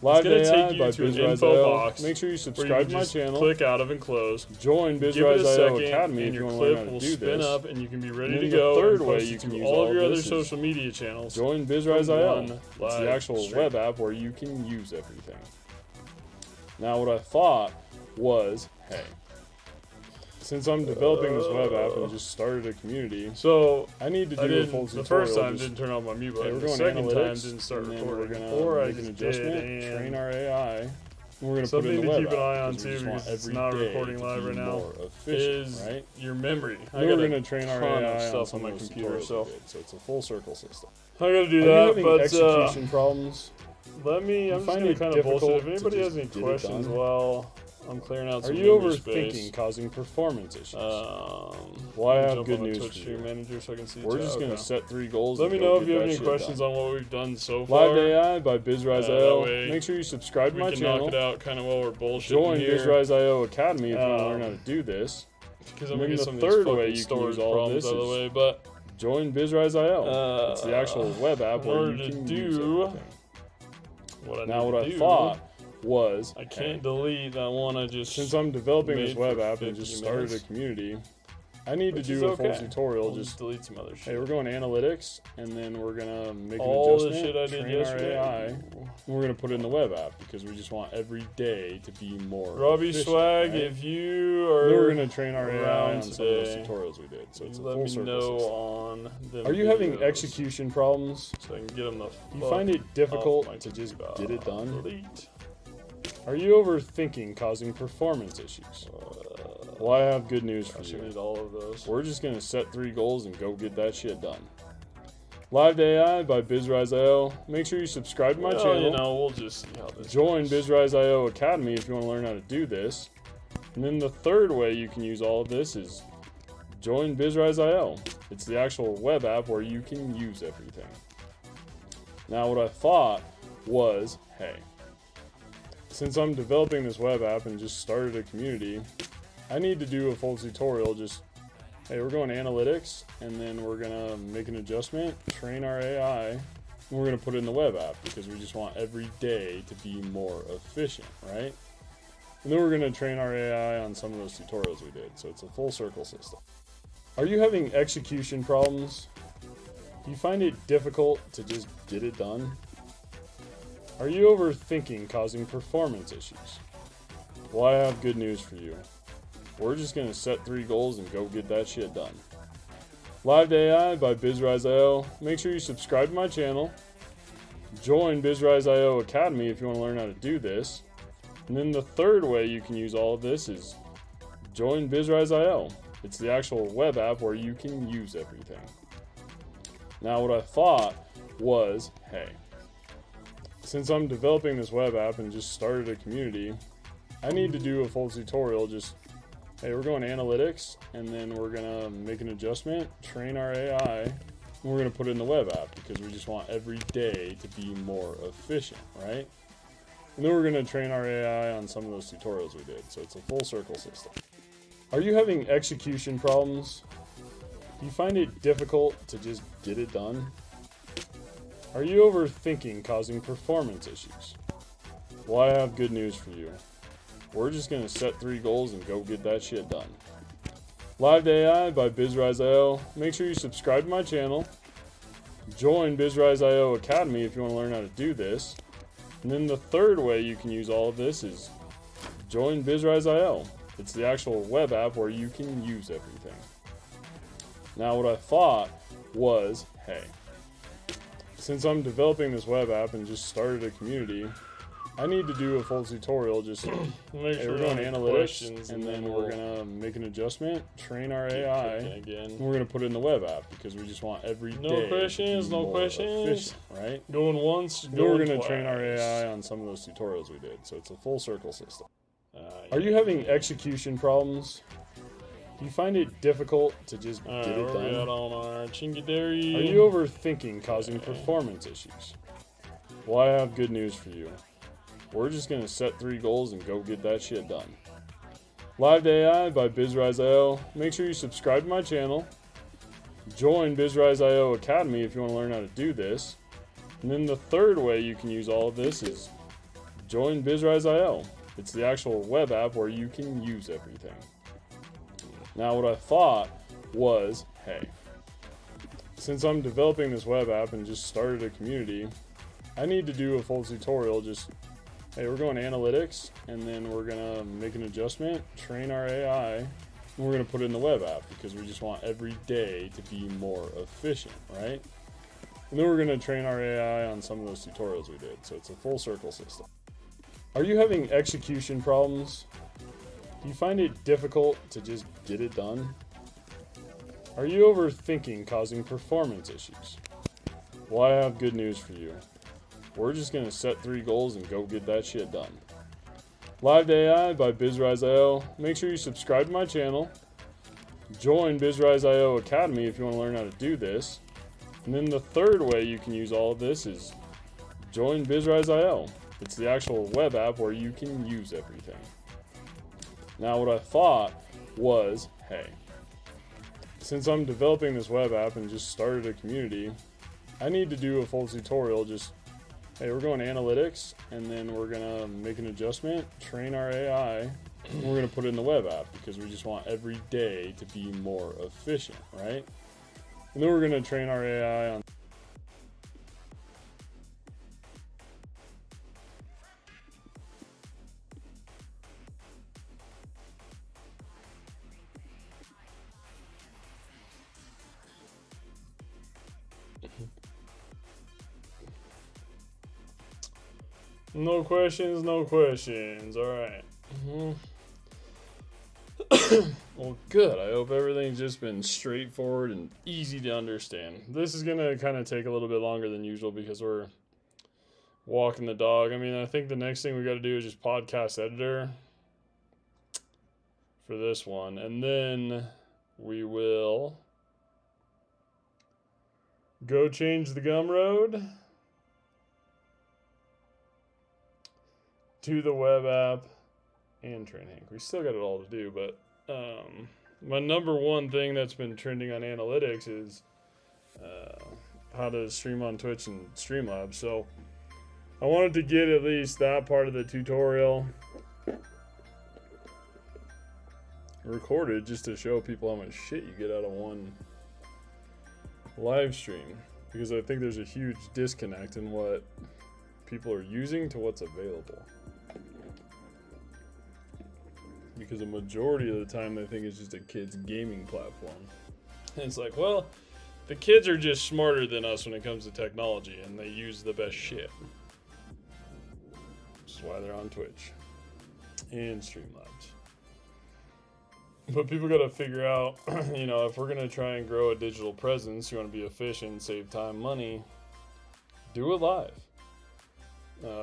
Live gonna to take AI you by to an BizRise.io. info box Make sure you where you subscribe can to my just channel. click out of and close. Join Give it a BizRise.io second, Academy and if your you want to learn clip how to will do spin this. up, and you can be ready And to then the go. third and way post you it can to use all all of your of other this is social media channels. Join BizRise.io. One It's live the actual stream. web app where you can use everything. Now what I thought was, hey, Since I'm developing this web app and just started a community, So I need to I do a full didn't. The tutorial. first time just- didn't turn on my mute Okay, button. we're The going second time analytics, didn't start and then recording. we're gonna Or I make an just adjustment, did. train And our AI. And we're gonna put something it in to the web keep an app eye on because we too, just want because it's every not day recording to live be right now, more efficient, is right? your memory. I And got we're a gonna train our ton AI of on stuff some on my of those computer, tutorials so we did, so it's a full circle system. I gotta do Are you that. having But execution problems? let me. You I'm just find gonna it kind of bullshit. difficult If to anybody has just any get it questions, done? well, I'm clearing out Are some you memory overthinking space. causing performance issues? Well, I let me have jump good on the news Twitch for stream you. manager so I can see. We're chat. just gonna Okay. set 3 goals. Let and me go know if get you have that any shit questions done. on what we've done so far. Live AI by BizRise.io. that way Make sure you subscribe to We my can channel. knock it out kind of while we're bullshitting Join here. BizRise.io Academy if you want to learn how to Um, do this. Because I'm And gonna then get the some of third these way fucking you can storage use all of problems this out of the is way. But Join BizRise.io. It's the actual web app in where order you to can do use everything. what I Now, need what to I do, thought was, I hey, can't delete that one. I just since I'm developing this made web for app and 50 just started a minutes, community, I need which to is do a full okay. tutorial. I'll Just delete some other shit. hey, we're going analytics, and then we're gonna make an All the adjustment, shit I did train yesterday. our AI, and we're gonna put it in the web app because we just want every day to be more Robbie efficient, Swag, right? if you And then we're are gonna train our AI around on some of those today, tutorials we did. So it's a let full me circle know system. on the Are you having videos execution problems? so I can get them the Do you fuck find it difficult off my to just computer. get it done? Delete. Are you overthinking causing performance issues? Well, I have good news for I should you. need all of those. We're just gonna set 3 goals and go get that shit done. Live AI by BizRise.io. Make sure you subscribe to my channel. You know, we'll just see how this Join goes. BizRise.io Academy if you want to learn how to do this. And then the third way you can use all of this is join BizRise.io. It's the actual web app where you can use everything. Now, what I thought was, hey, since I'm developing this web app and just started a community, I need to do a full tutorial. Just hey, we're going analytics, and then we're gonna make an adjustment, train our AI, and we're gonna put it in the web app because we just want every day to be more efficient, right? And then we're gonna train our AI on some of those tutorials we did. So it's a full circle system. Are you having execution problems? Do you find it difficult to just get it done? Are you overthinking causing performance issues? Well, I have good news for you. We're just gonna set 3 goals and go get that shit done. Live AI by BizRise.io. Make sure you subscribe to my channel. Join BizRise.io Academy if you want to learn how to do this. And then the third way you can use all of this is join BizRise.io. It's the actual web app where you can use everything. Now, what I thought was, hey, since I'm developing this web app and just started a community, I need to do a full tutorial. Just hey, we're going analytics, and then we're gonna make an adjustment, train our AI, and we're gonna put it in the web app because we just want every day to be more efficient, right? And then we're gonna train our AI on some of those tutorials we did. So it's a full circle system. Are you having execution problems? Do you find it difficult to just get it done? Are you overthinking causing performance issues? Well, I have good news for you. We're just gonna set 3 goals and go get that shit done. Live AI by BizRise.io. Make sure you subscribe to my channel. Join BizRise.io Academy if you want to learn how to do this. And then the third way you can use all of this is join BizRise.io. It's the actual web app where you can use everything. Now, what I thought was, hey, since I'm developing this web app and just started a community, I need to do a full tutorial. Just Make hey, sure we're we going don't have analytics, questions, and then we'll we're gonna make an adjustment, train our keep AI, cooking again. and we're gonna put it in the web app because we just want every No day questions, to be no more questions. efficient, right? Going once, Then we're going gonna twice. train our AI on some of those tutorials we did. So it's a full circle system. Yeah, Are you having execution problems? Do you find it difficult to just Alright, get it where we at done? on our Chingadary? Are you overthinking causing Okay. performance issues? Well, I have good news for you. We're just gonna set 3 goals and go get that shit done. Live AI by BizRise.io. Make sure you subscribe to my channel. Join BizRise.io Academy if you want to learn how to do this. And then the third way you can use all of this is join BizRise.io. It's the actual web app where you can use everything. Now, what I thought was, hey, since I'm developing this web app and just started a community, I need to do a full tutorial. Just hey, we're going analytics, and then we're gonna make an adjustment, train our AI, and And we're going to put it in the web app because we just want every day to be more efficient, right? And then we're going to train our AI on some of those tutorials we did. So it's a full circle system. Are you having execution problems? Do you find it difficult to just get it done? Are you overthinking causing performance issues? Well, I have good news for you. We're just going to set 3 goals and go get that shit done. Live AI by BizRise.io. Make sure you subscribe to my channel. Join BizRise.io Academy if you want to learn how to do this. And then the third way you can use all of this is join BizRise.io. It's the actual web app where you can use everything. Now, what I thought was, hey, since I'm developing this web app and just started a community, I need to do a full tutorial. Just, hey, we're going analytics, and then we're gonna make an adjustment, train our AI, and we're gonna put it in the web app because we just want every day to be more efficient, right? And then we're gonna train our AI on. No questions, no questions. All right. Well, good. I hope everything's just been straightforward and easy to understand. This is going to kind of take a little bit longer than usual because we're walking the dog. I mean, I think the next thing we got to do is just podcast editor for this one. And then we will go change the GumRoad to the web app and train Hank. We still got it all to do, but my number one thing that's been trending on analytics is how to stream on Twitch and Streamlabs. So I wanted to get at least that part of the tutorial recorded just to show people how much shit you get out of one live stream, because I think there's a huge disconnect in what people are using to what's available. Because the majority of the time they think it's just a kid's gaming platform. And it's like, well, the kids are just smarter than us when it comes to technology, and they use the best shit. Which is why they're on Twitch and Streamlabs. But people got to figure out, you know, if we're going to try and grow a digital presence, you want to be efficient, save time, money, do it live.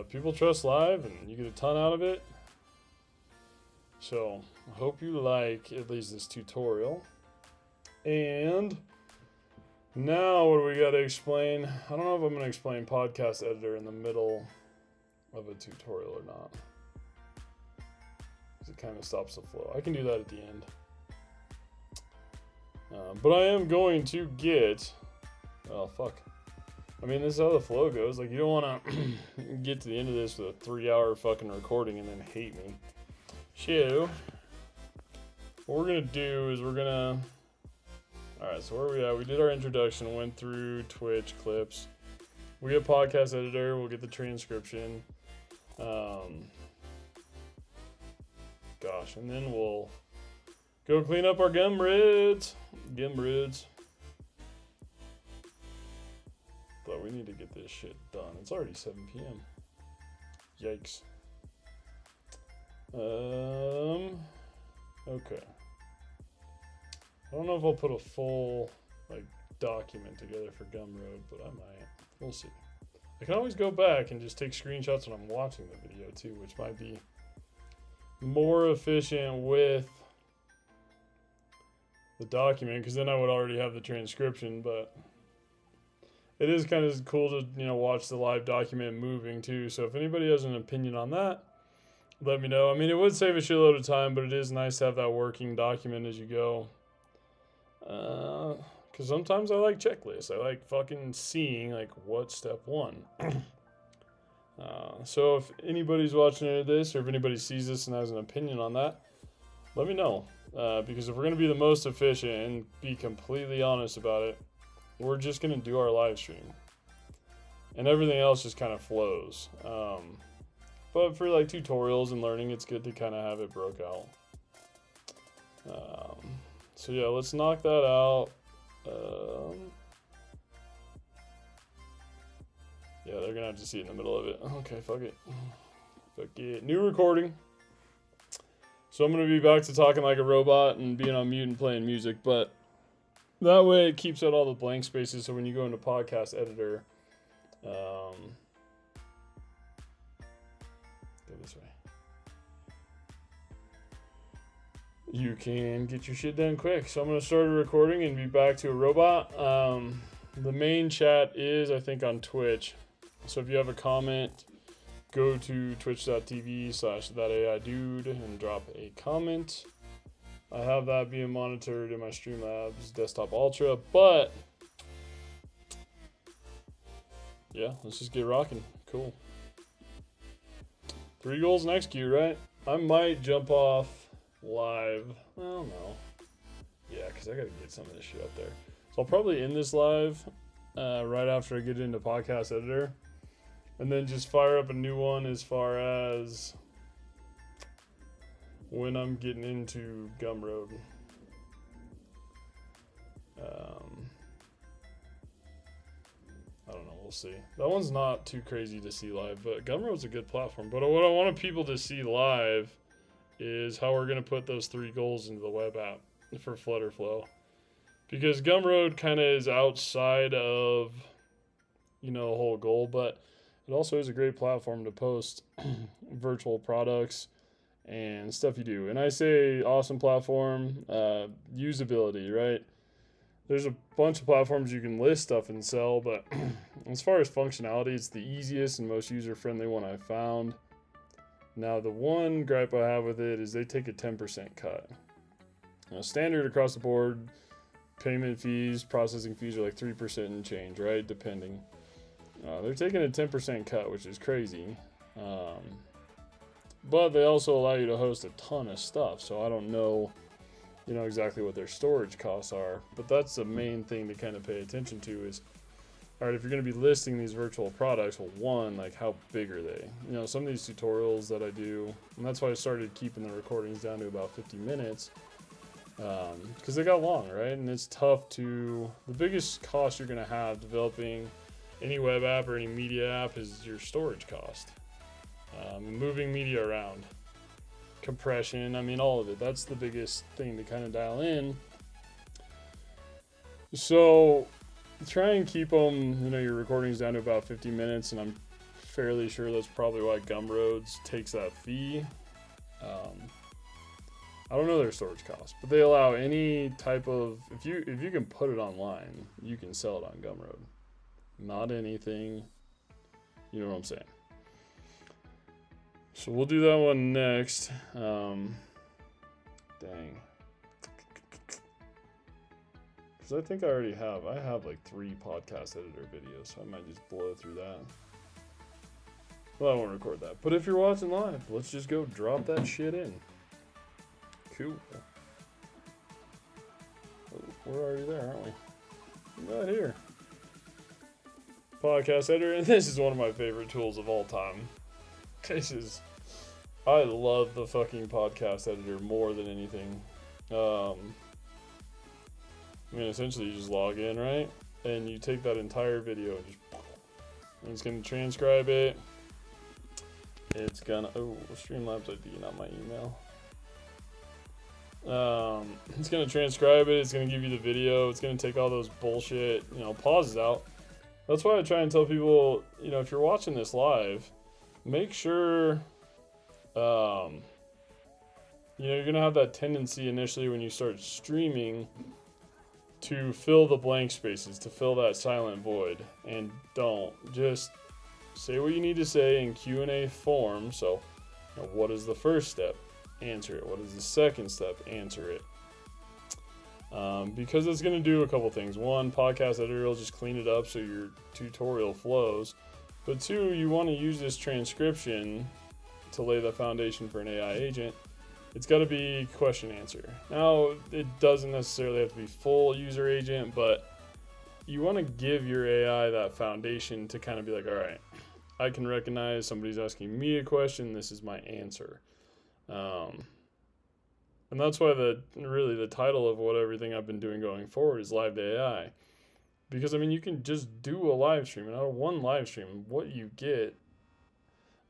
People trust live, and you get a ton out of it. So, I hope you like at least this tutorial. And now what do we got to explain? I don't know if I'm going to explain podcast editor in the middle of a tutorial or not. Because it kind of stops the flow. I can do that at the end. But I am going to get... Oh, fuck. I mean, this is how the flow goes. Like, you don't want to get to the end of this with a 3-hour fucking recording and then hate me. So, what we're going to do is we're going to... Alright, so where are we at? We did our introduction, went through Twitch clips. We get podcast editor, we'll get the transcription. Gosh, and then we'll go clean up our GumRoads. But we need to get this shit done. It's already 7 p.m. Yikes. Okay. I don't know if I'll put a full, like, document together for GumRoad, but I might. We'll see. I can always go back and just take screenshots when I'm watching the video, too, which might be more efficient with the document, because then I would already have the transcription, but it is kind of cool to, you know, watch the live document moving, too. So if anybody has an opinion on that, let me know. I mean, it would save a shitload of time, but it is nice to have that working document as you go. Because sometimes I like checklists. I like fucking seeing, like, what's step one. So if anybody's watching any of this, or if anybody sees this and has an opinion on that, let me know. Because if we're going to be the most efficient and be completely honest about it, we're just going to do our live stream. And everything else just kind of flows. But for, like, tutorials and learning, it's good to kind of have it broke out. So yeah, let's knock that out. Yeah, they're gonna have to see it in the middle of it. Okay, fuck it. Fuck it. New recording. So I'm gonna be back to talking like a robot and being on mute and playing music, but that way it keeps out all the blank spaces. So when you go into podcast editor, go this way. You can get your shit done quick. So I'm going to start a recording and be back to a robot. The main chat is, I think, on Twitch. So if you have a comment, go to twitch.tv/thataidude and drop a comment. I have that being monitored in my Streamlabs Desktop Ultra, but yeah, let's just get rocking. Cool. 3 goals next queue, right? I might jump off live. Well, no. Yeah, because I got to get some of this shit up there. So I'll probably end this live right after I get into Podcast Editor. And then just fire up a new one as far as when I'm getting into GumRoad. I don't know, we'll see. That one's not too crazy to see live, but GumRoad's a good platform. But what I wanted people to see live is how we're going to put those 3 goals into the web app for Flutterflow. Because GumRoad kind of is outside of, the whole goal, but it also is a great platform to post virtual products and stuff you do. And I say awesome platform, usability, right? There's a bunch of platforms you can list stuff and sell, but as far as functionality, it's the easiest and most user-friendly one I've found. Now, the one gripe I have with it is they take a 10% cut. Now, standard across the board, payment fees, processing fees are like 3% and change, right? Depending. They're taking a 10% cut, which is crazy. But they also allow you to host a ton of stuff, so I don't know, exactly what their storage costs are. But that's the main thing to kind of pay attention to is, all right, if you're going to be listing these virtual products, well, one, like how big are they? Some of these tutorials that I do, and that's why I started keeping the recordings down to about 50 minutes, because they got long, right? And it's tough the biggest cost you're going to have developing any web app or any media app is your storage cost. Moving media around. Compression, all of it. That's the biggest thing to kind of dial in. So try and keep them, your recordings down to about 50 minutes, and I'm fairly sure that's probably why GumRoad takes that fee. I don't know their storage costs, but they allow any type of, if you can put it online, you can sell it on GumRoad. Not anything, you know what I'm saying. So we'll do that one next. Dang. Because I think I have like 3 podcast editor videos, so I might just blow through that. Well, I won't record that. But if you're watching live, let's just go drop that shit in. Cool. Oh, we're already there, aren't we? Right here. Podcast editor, and this is one of my favorite tools of all time. I love the fucking podcast editor more than anything. Essentially you just log in, right? And you take that entire video and it's going to transcribe it. It's going to, Streamlabs ID, not my email. It's going to transcribe it. It's going to give you the video. It's going to take all those bullshit, pauses out. That's why I try and tell people, if you're watching this live, make sure, you're going to have that tendency initially when you start streaming to fill the blank spaces, to fill that silent void. And don't. Just say what you need to say in Q&A form. So, what is the first step? Answer it. What is the second step? Answer it. Because it's going to do a couple things. One, podcast editor will just clean it up so your tutorial flows. But 2, you want to use this transcription to lay the foundation for an AI agent. It's got to be question answer. Now, it doesn't necessarily have to be full user agent, but you want to give your AI that foundation to kind of be like, all right, I can recognize somebody's asking me a question. This is my answer. And that's why the title of what everything I've been doing going forward is Live to AI. Because, I mean, you can just do a live stream. And out of one live stream, what you get,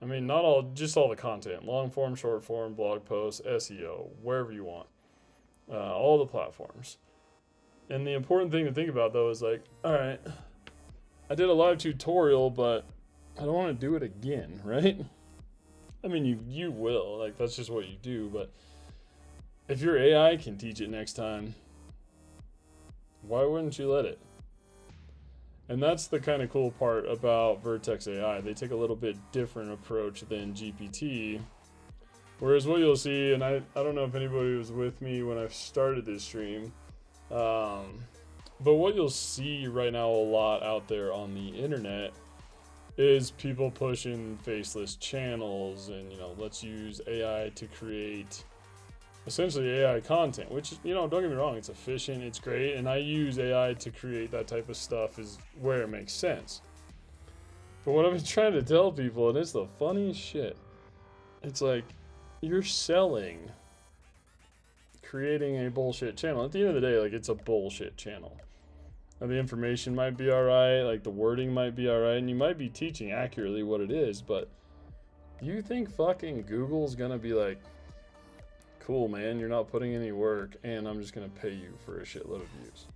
I mean, not all, just all the content. Long form, short form, blog posts, SEO, wherever you want. All the platforms. And the important thing to think about, though, is like, all right, I did a live tutorial, but I don't want to do it again, right? I mean, you will. Like, that's just what you do. But if your AI can teach it next time, why wouldn't you let it? And that's the kind of cool part about Vertex AI. They take a little bit different approach than GPT. Whereas what you'll see, and I don't know if anybody was with me when I started this stream, but what you'll see right now a lot out there on the internet is people pushing faceless channels and, let's use AI to create essentially AI content, which, don't get me wrong, it's efficient, it's great, and I use AI to create that type of stuff is where it makes sense. But what I've been trying to tell people, and it's the funniest shit, it's like, you're selling creating a bullshit channel. At the end of the day, like, it's a bullshit channel. Now, the information might be alright, like the wording might be alright, and you might be teaching accurately what it is, but do you think fucking Google's gonna be like, cool, man, you're not putting any work, and I'm just gonna pay you for a shitload of views?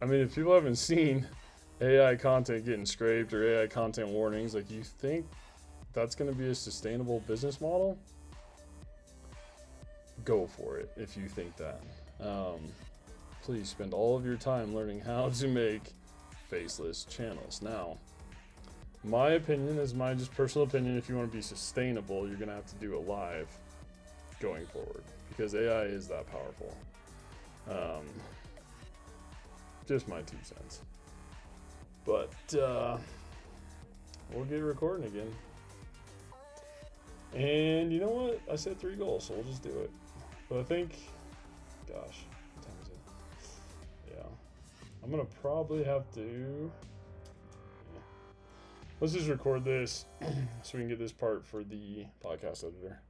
I mean, if people haven't seen AI content getting scraped or AI content warnings, like, you think that's gonna be a sustainable business model? Go for it if you think that. Please spend all of your time learning how to make faceless channels. Now, my opinion is my just personal opinion. If you want to be sustainable, you're gonna have to do it live going forward because AI is that powerful. Just my 2 cents. But we'll get recording again. And you know what? I set 3 goals, so we'll just do it. But I think, gosh, what time is it? Yeah. I'm gonna probably have to, let's just record this so we can get this part for the podcast editor.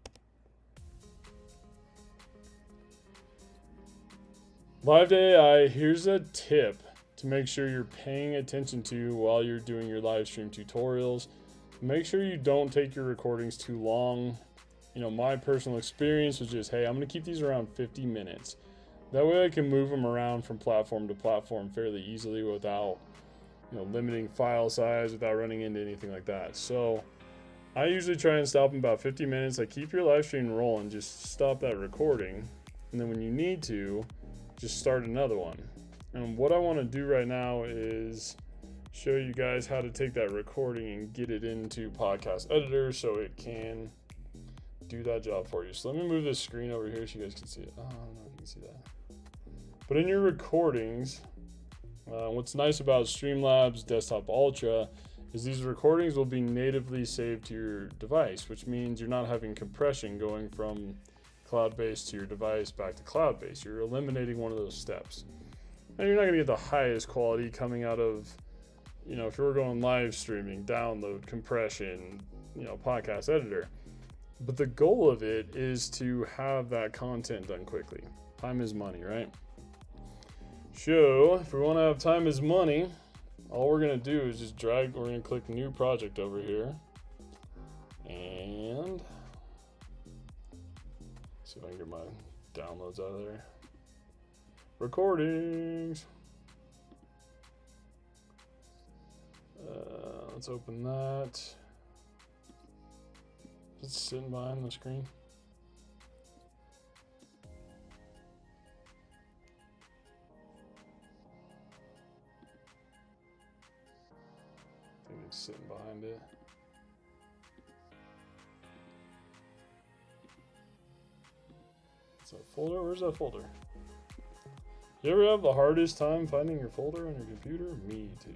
Live to AI, here's a tip to make sure you're paying attention to while you're doing your live stream tutorials. Make sure you don't take your recordings too long. My personal experience was just, hey, I'm going to keep these around 50 minutes. That way I can move them around from platform to platform fairly easily without, limiting file size, without running into anything like that. So I usually try and stop in about 50 minutes. Like, keep your live stream rolling, just stop that recording. And then when you need to, just start another one. And what I want to do right now is show you guys how to take that recording and get it into Podcast Editor so it can do that job for you. So let me move this screen over here so you guys can see it. Oh, I don't know if you can see that. But in your recordings, what's nice about Streamlabs Desktop Ultra is these recordings will be natively saved to your device, which means you're not having compression going from cloud-based to your device back to cloud-based. You're eliminating one of those steps. And you're not going to get the highest quality coming out of, if you were going live streaming, download, compression, podcast editor. But the goal of it is to have that content done quickly. Time is money, right? So if we want to have time is money, all we're going to do is just we're going to click new project over here. And see if I can get my downloads out of there. Recordings. Let's open that. It's sitting behind the screen. I think it's sitting behind it. Is that folder? Where's that folder? You ever have the hardest time finding your folder on your computer? Me too.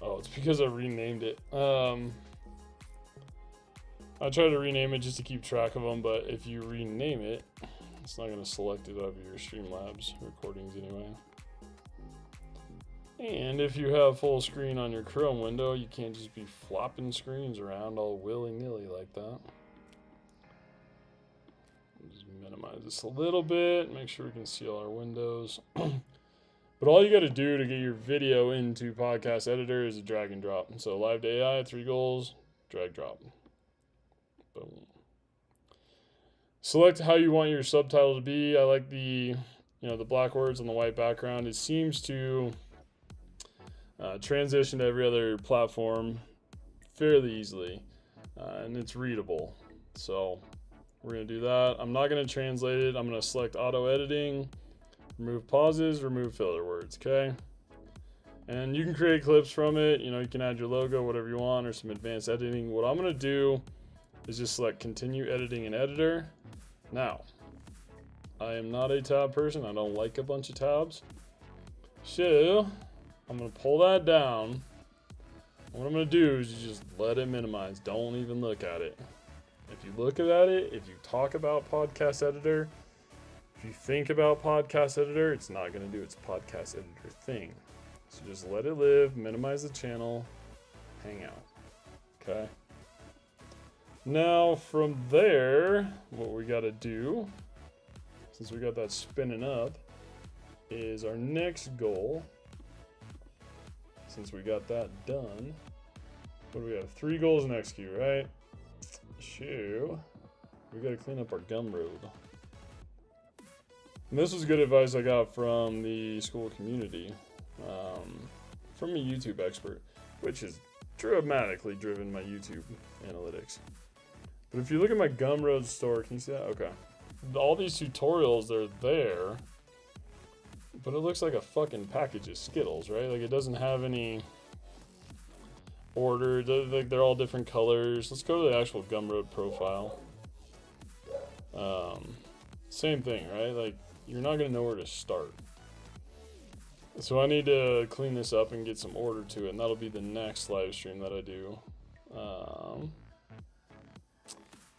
Oh, it's because I renamed it. I try to rename it just to keep track of them, but if you rename it, it's not going to select it out of your Streamlabs recordings anyway. And if you have full screen on your Chrome window, you can't just be flopping screens around all willy-nilly like that. Just minimize this a little bit, make sure we can see all our windows. But all you got to do to get your video into Podcast Editor is a drag and drop. So live to AI, 3 goals, drag drop. Boom. Select how you want your subtitle to be. I like the black words on the white background. It seems to transition to every other platform fairly easily, and it's readable. So we're going to do that. I'm not going to translate it. I'm going to select auto editing, remove pauses, remove filler words, okay? And you can create clips from it. You can add your logo, whatever you want, or some advanced editing. What I'm going to do is just select continue editing in editor. Now, I am not a tab person. I don't like a bunch of tabs. So I'm going to pull that down. What I'm going to do is just let it minimize. Don't even look at it. If you look at it, if you talk about Podcast Editor, if you think about Podcast Editor, it's not going to do its Podcast Editor thing. So just let it live, minimize the channel, hang out. Okay? Now from there, what we got to do, since we got that spinning up, is our next goal. Since we got that done, what do we have? 3 goals and execute, right? So we got to clean up our GumRoad. And this was good advice I got from the school community, from a YouTube expert, which has dramatically driven my YouTube analytics. But if you look at my GumRoad store, can you see that? Okay. All these tutorials, they're there, but it looks like a fucking package of Skittles, right? Like it doesn't have any order. They're all different colors. Let's go to the actual GumRoad profile. Same thing, right? Like you're not gonna know where to start. So I need to clean this up and get some order to it, and that'll be the next live stream that I do.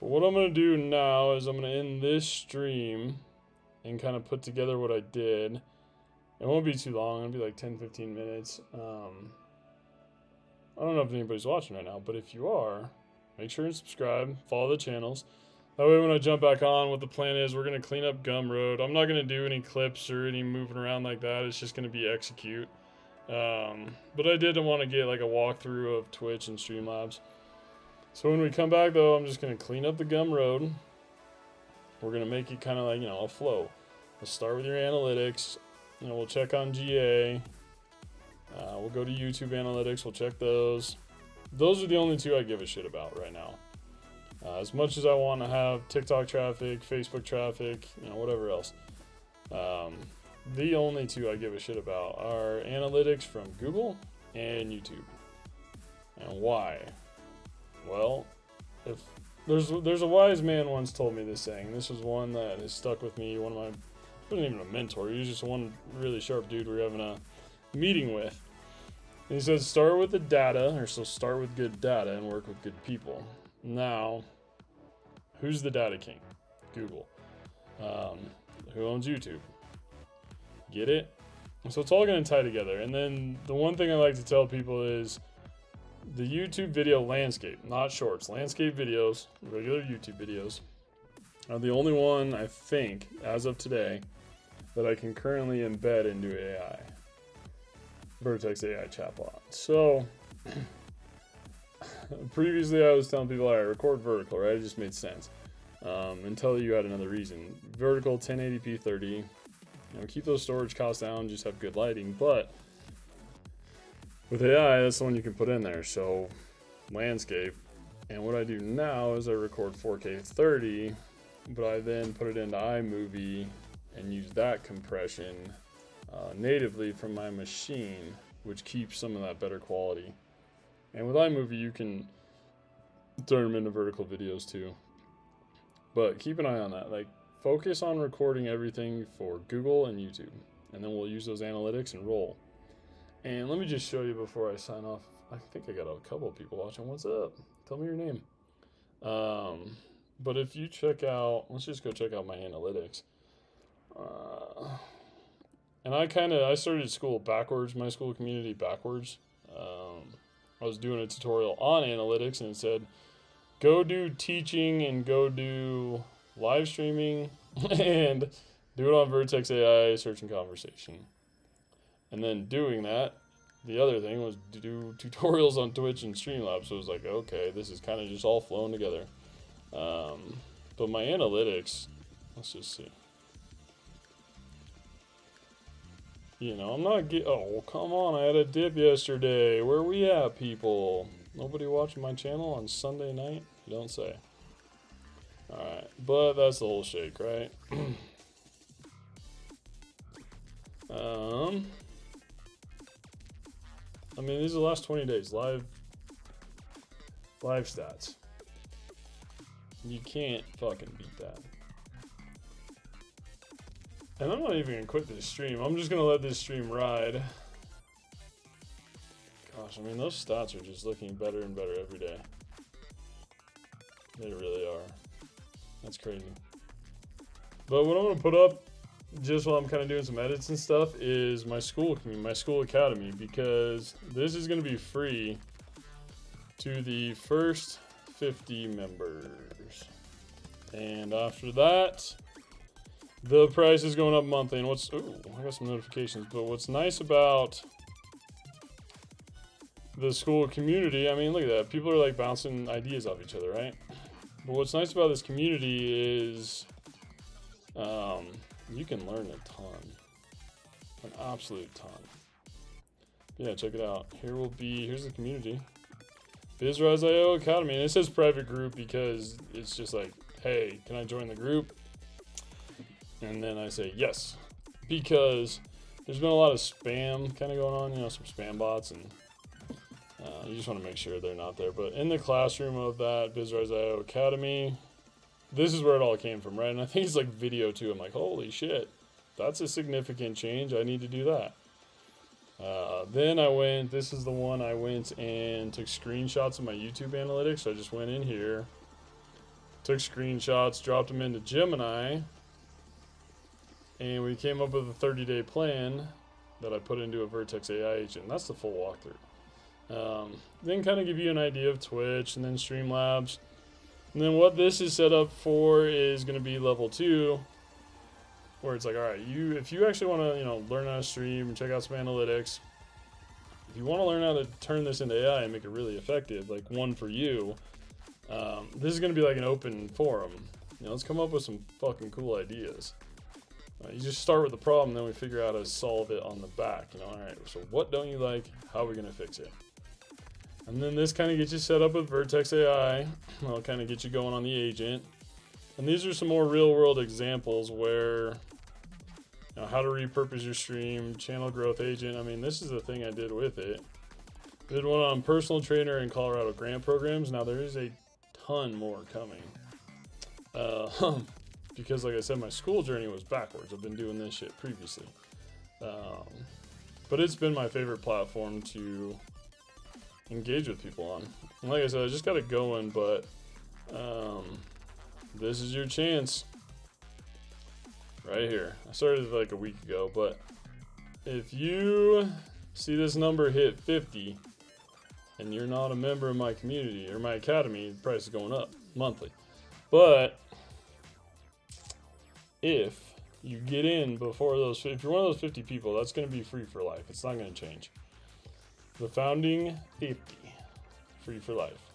But what I'm going to do now is I'm going to end this stream and kind of put together what I did. It won't be too long. It'll be like 10-15 minutes. I don't know if anybody's watching right now, but if you are, make sure and subscribe, follow the channels. That way when I jump back on, what the plan is, we're going to clean up GumRoad. I'm not going to do any clips or any moving around like that. It's just going to be execute. But I did want to get like a walkthrough of Twitch and Streamlabs. So when we come back though, I'm just going to clean up the GumRoad. We're going to make it kind of like, a flow. Let's start with your analytics. We'll check on GA. We'll go to YouTube analytics. We'll check those. Those are the only 2 I give a shit about right now. As much as I want to have TikTok traffic, Facebook traffic, whatever else. The only 2 I give a shit about are analytics from Google and YouTube. And why? Well, if there's a wise man once told me this saying. This was one that has stuck with me. One of my, wasn't even a mentor. He was just one really sharp dude we were having a meeting with. And he says, start with the data, so start with good data and work with good people. Now, who's the data king? Google. Who owns YouTube? Get it? So it's all going to tie together. And then the one thing I like to tell people is the YouTube video landscape, not shorts, landscape videos, regular YouTube videos, are the only one, I think, as of today, that I can currently embed into AI. Vertex AI chatbot. So, previously I was telling people, all right, record vertical, right? It just made sense. Until you had another reason. Vertical, 1080p 30. Keep those storage costs down, just have good lighting. But with AI, that's the one you can put in there. So, landscape. And what I do now is I record 4K 30, but I then put it into iMovie and use that compression natively from my machine, which keeps some of that better quality. And with iMovie, you can turn them into vertical videos too. But keep an eye on that. Like, focus on recording everything for Google and YouTube. And then we'll use those analytics and roll. And let me just show you before I sign off. I think I got a couple of people watching. What's up? Tell me your name. But if you check out, let's just go check out my analytics. And I started school backwards, my school community backwards. I was doing a tutorial on analytics and it said, go do teaching and go do live streaming and do it on Vertex AI search and conversation. And then doing that, the other thing was to do tutorials on Twitch and Streamlabs. So it was like, okay, this is kind of just all flowing together. But my analytics, let's just see. You know, I'm not oh, come on, I had a dip yesterday. Where we at, people? Nobody watching my channel on Sunday night? You don't say. Alright, but that's the whole shake, right? I mean, these are the last 20 days, live stats. You can't fucking beat that. And I'm not even gonna quit this stream. I'm just gonna let this stream ride. Gosh, I mean, those stats are just looking better and better every day. They really are. That's crazy. But what I'm gonna put up, just while I'm kind of doing some edits and stuff, is my school academy, because this is gonna be free to the first 50 members. And after that, the price is going up monthly. And I got some notifications, but what's nice about the school community, I mean, look at that. People are like bouncing ideas off each other, right? But what's nice about this community is you can learn a ton. An absolute ton. Yeah, check it out. Here's the community. BizRise.io Academy. And it says private group because it's just like, hey, can I join the group? And then I say yes. Because there's been a lot of spam kind of going on, you know, some spam bots, and you just want to make sure they're not there. But in the classroom of that BizRise.io Academy, this is where it all came from, right? And I think it's like video too. I'm like, holy shit, that's a significant change. I need to do that. Then this is the one I went and took screenshots of my YouTube analytics. So I just went in here, took screenshots, dropped them into Gemini, and we came up with a 30-day plan that I put into a Vertex AI agent. That's the full walkthrough. Then kind of give you an idea of Twitch and then Streamlabs. And then what this is set up for is going to be level 2, where it's like, all right, if you actually want to, you know, learn how to stream and check out some analytics, if you want to learn how to turn this into AI and make it really effective, like one for you, this is going to be like an open forum. You know, let's come up with some fucking cool ideas. You just start with the problem, then we figure out how to solve it on the back. You know, all right, so what don't you like? How are we going to fix it? And then this kind of gets you set up with Vertex AI. I'll kind of get you going on the agent. And these are some more real-world examples where, you know, how to repurpose your stream, channel growth agent. I mean, this is the thing I did with it. I did one on personal trainer and Colorado grant programs. Now, there is a ton more coming. Because, like I said, my school journey was backwards. I've been doing this shit previously. But it's been my favorite platform to engage with people on. And like I said, I just got it going, but this is your chance right here. I started like a week ago, but if you see this number hit 50 and you're not a member of my community or my academy, the price is going up monthly. But if you get in before if you're one of those 50 people, that's going to be free for life. It's not going to change. The founding 50, free for life.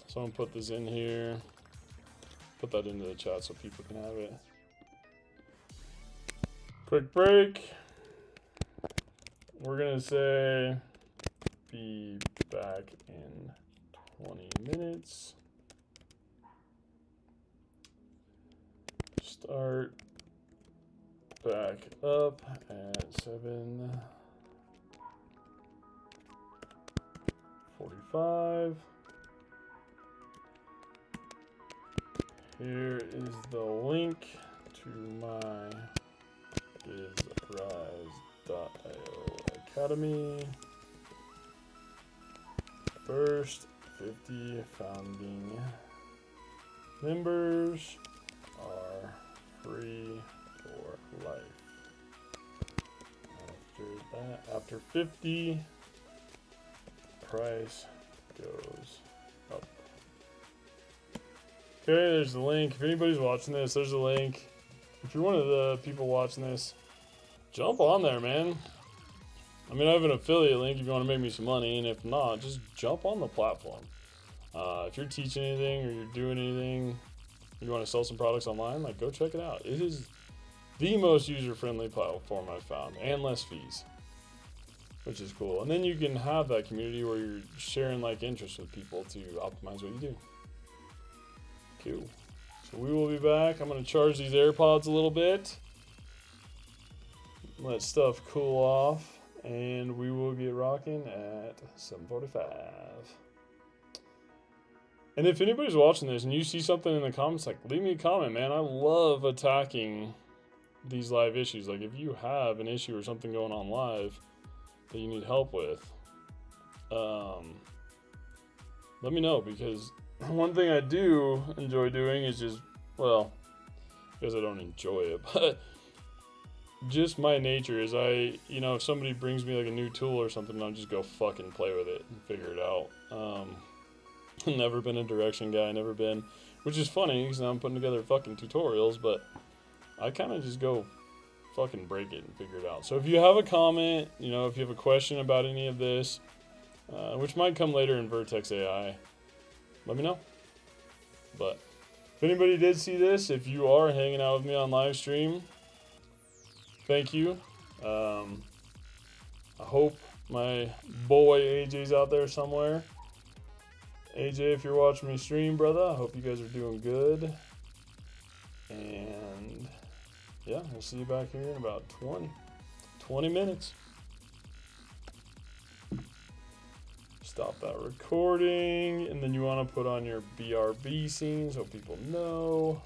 So I'm gonna put this in here, put that into the chat so people can have it. Quick break. We're gonna say be back in 20 minutes. Start back up at 7:45. Here is the link to my BizRise.io Academy. First 50 founding members are free for life. After 50, price goes up. Okay, there's the link. If anybody's watching this, there's the link. If you're one of the people watching this, jump on there, man. I mean, I have an affiliate link if you want to make me some money, and if not, just jump on the platform. If you're teaching anything or you're doing anything, you want to sell some products online, like, go check it out. It is the most user-friendly platform I've found, and less fees, which is cool. And then you can have that community where you're sharing like interests with people to optimize what you do. Cool. So we will be back. I'm going to charge these AirPods a little bit, let stuff cool off, and we will get rocking at 7:45. And if anybody's watching this and you see something in the comments, like, leave me a comment, man. I love attacking these live issues. Like, if you have an issue or something going on live that you need help with, let me know, because one thing I do enjoy doing is just, well, because I don't enjoy it, but just my nature is if somebody brings me like a new tool or something, I'll just go fucking play with it and figure it out. Never been a direction guy, never been, which is funny because now I'm putting together fucking tutorials, but I kind of just go fucking break it and figure it out. So if you have a comment, if you have a question about any of this, which might come later in Vertex AI, let me know. But if anybody did see this, if you are hanging out with me on live stream, thank you. I hope my boy AJ's out there somewhere. AJ, if you're watching me stream, brother, I hope you guys are doing good. And yeah, we'll see you back here in about 20 minutes. Stop that recording, and then you want to put on your BRB scene so people know.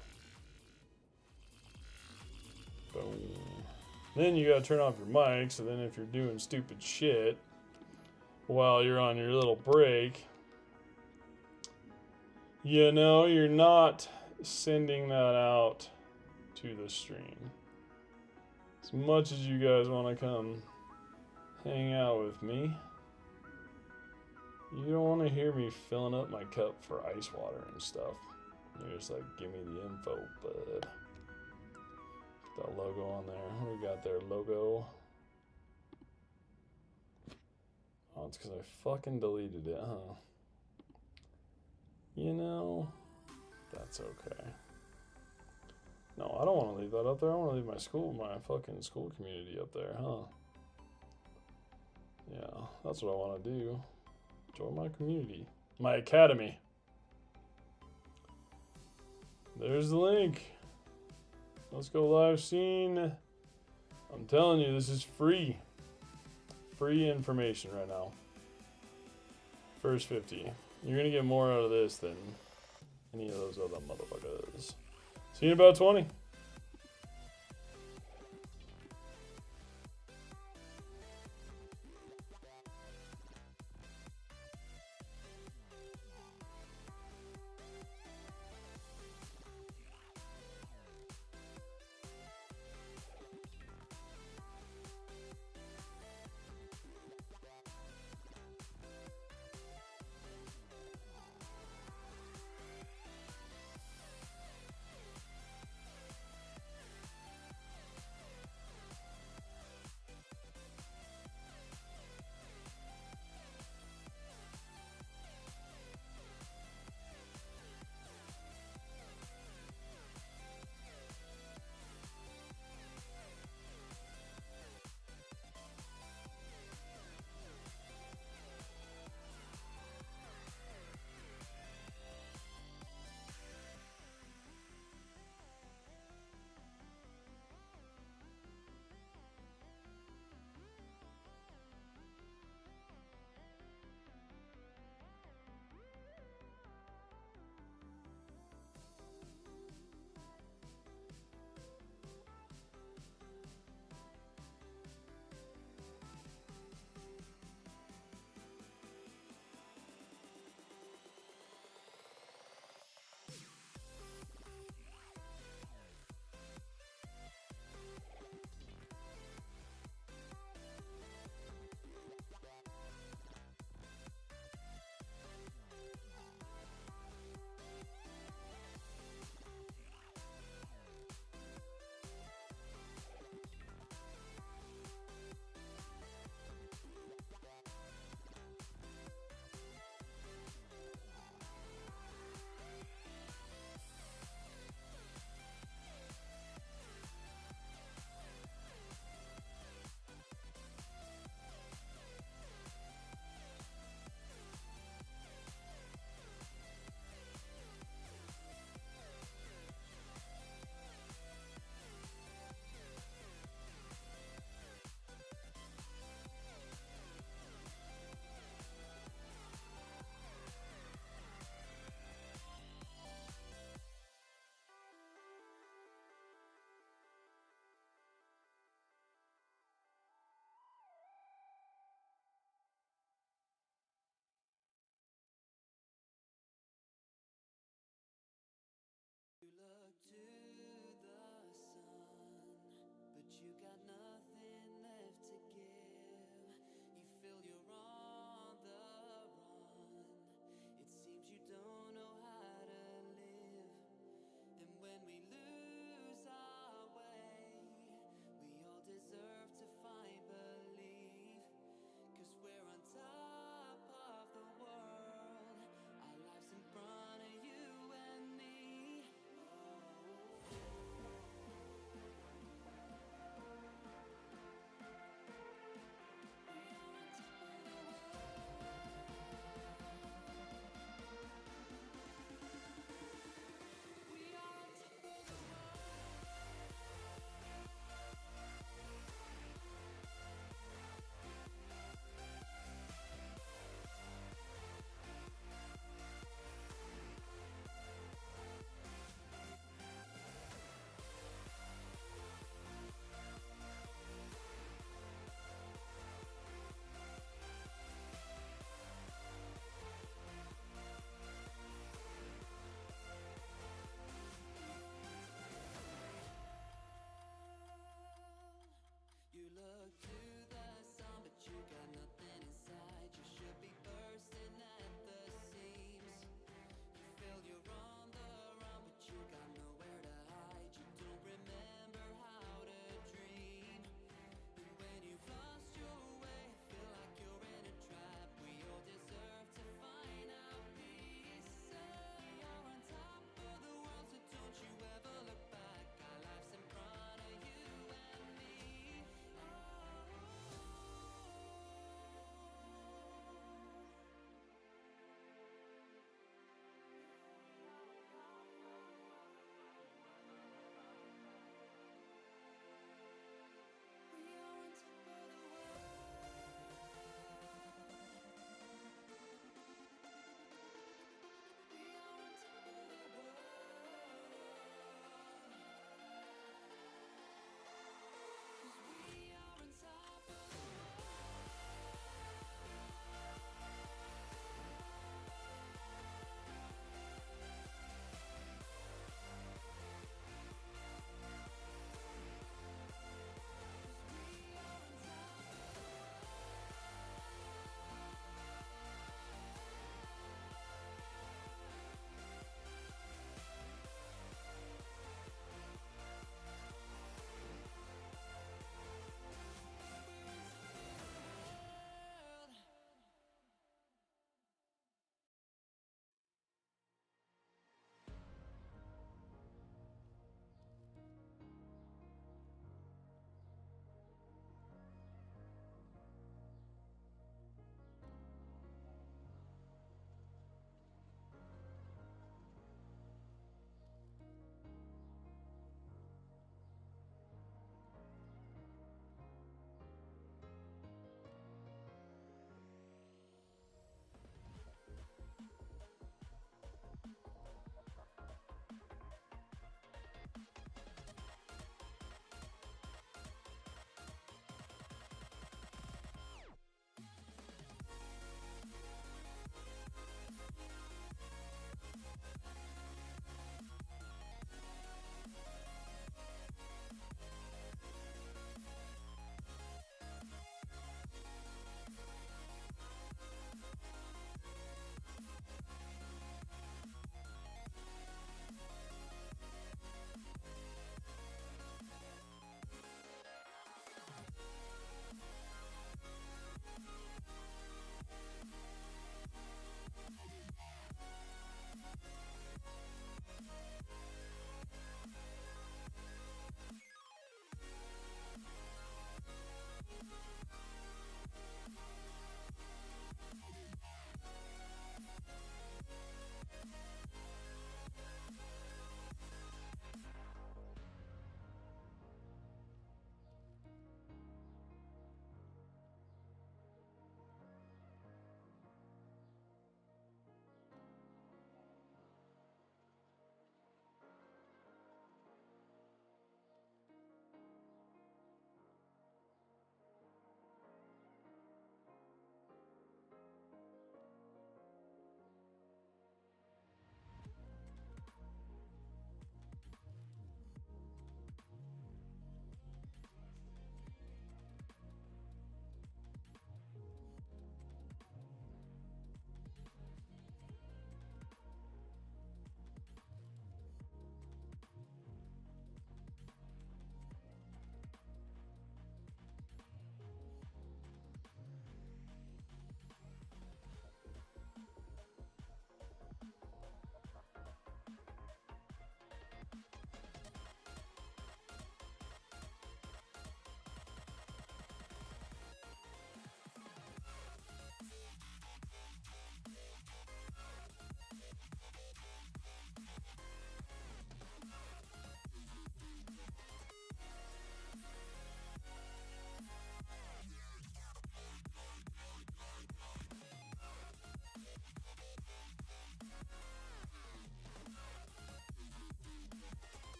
Boom. Then you gotta turn off your mic, so then if you're doing stupid shit while you're on your little break, you're not sending that out to the stream. As much as you guys want to come hang out with me, you don't want to hear me filling up my cup for ice water and stuff. You're just like, give me the info, bud. Put that logo on there. What do we got there? Logo. Oh, it's because I fucking deleted it, huh? That's okay. No, I don't want to leave that up there. I want to leave my fucking school community up there, huh? Yeah, that's what I want to do. Join my community. My academy. There's the link. Let's go live scene. I'm telling you, this is free. Free information right now. First 50. You're going to get more out of this than any of those other motherfuckers. See you in about 20.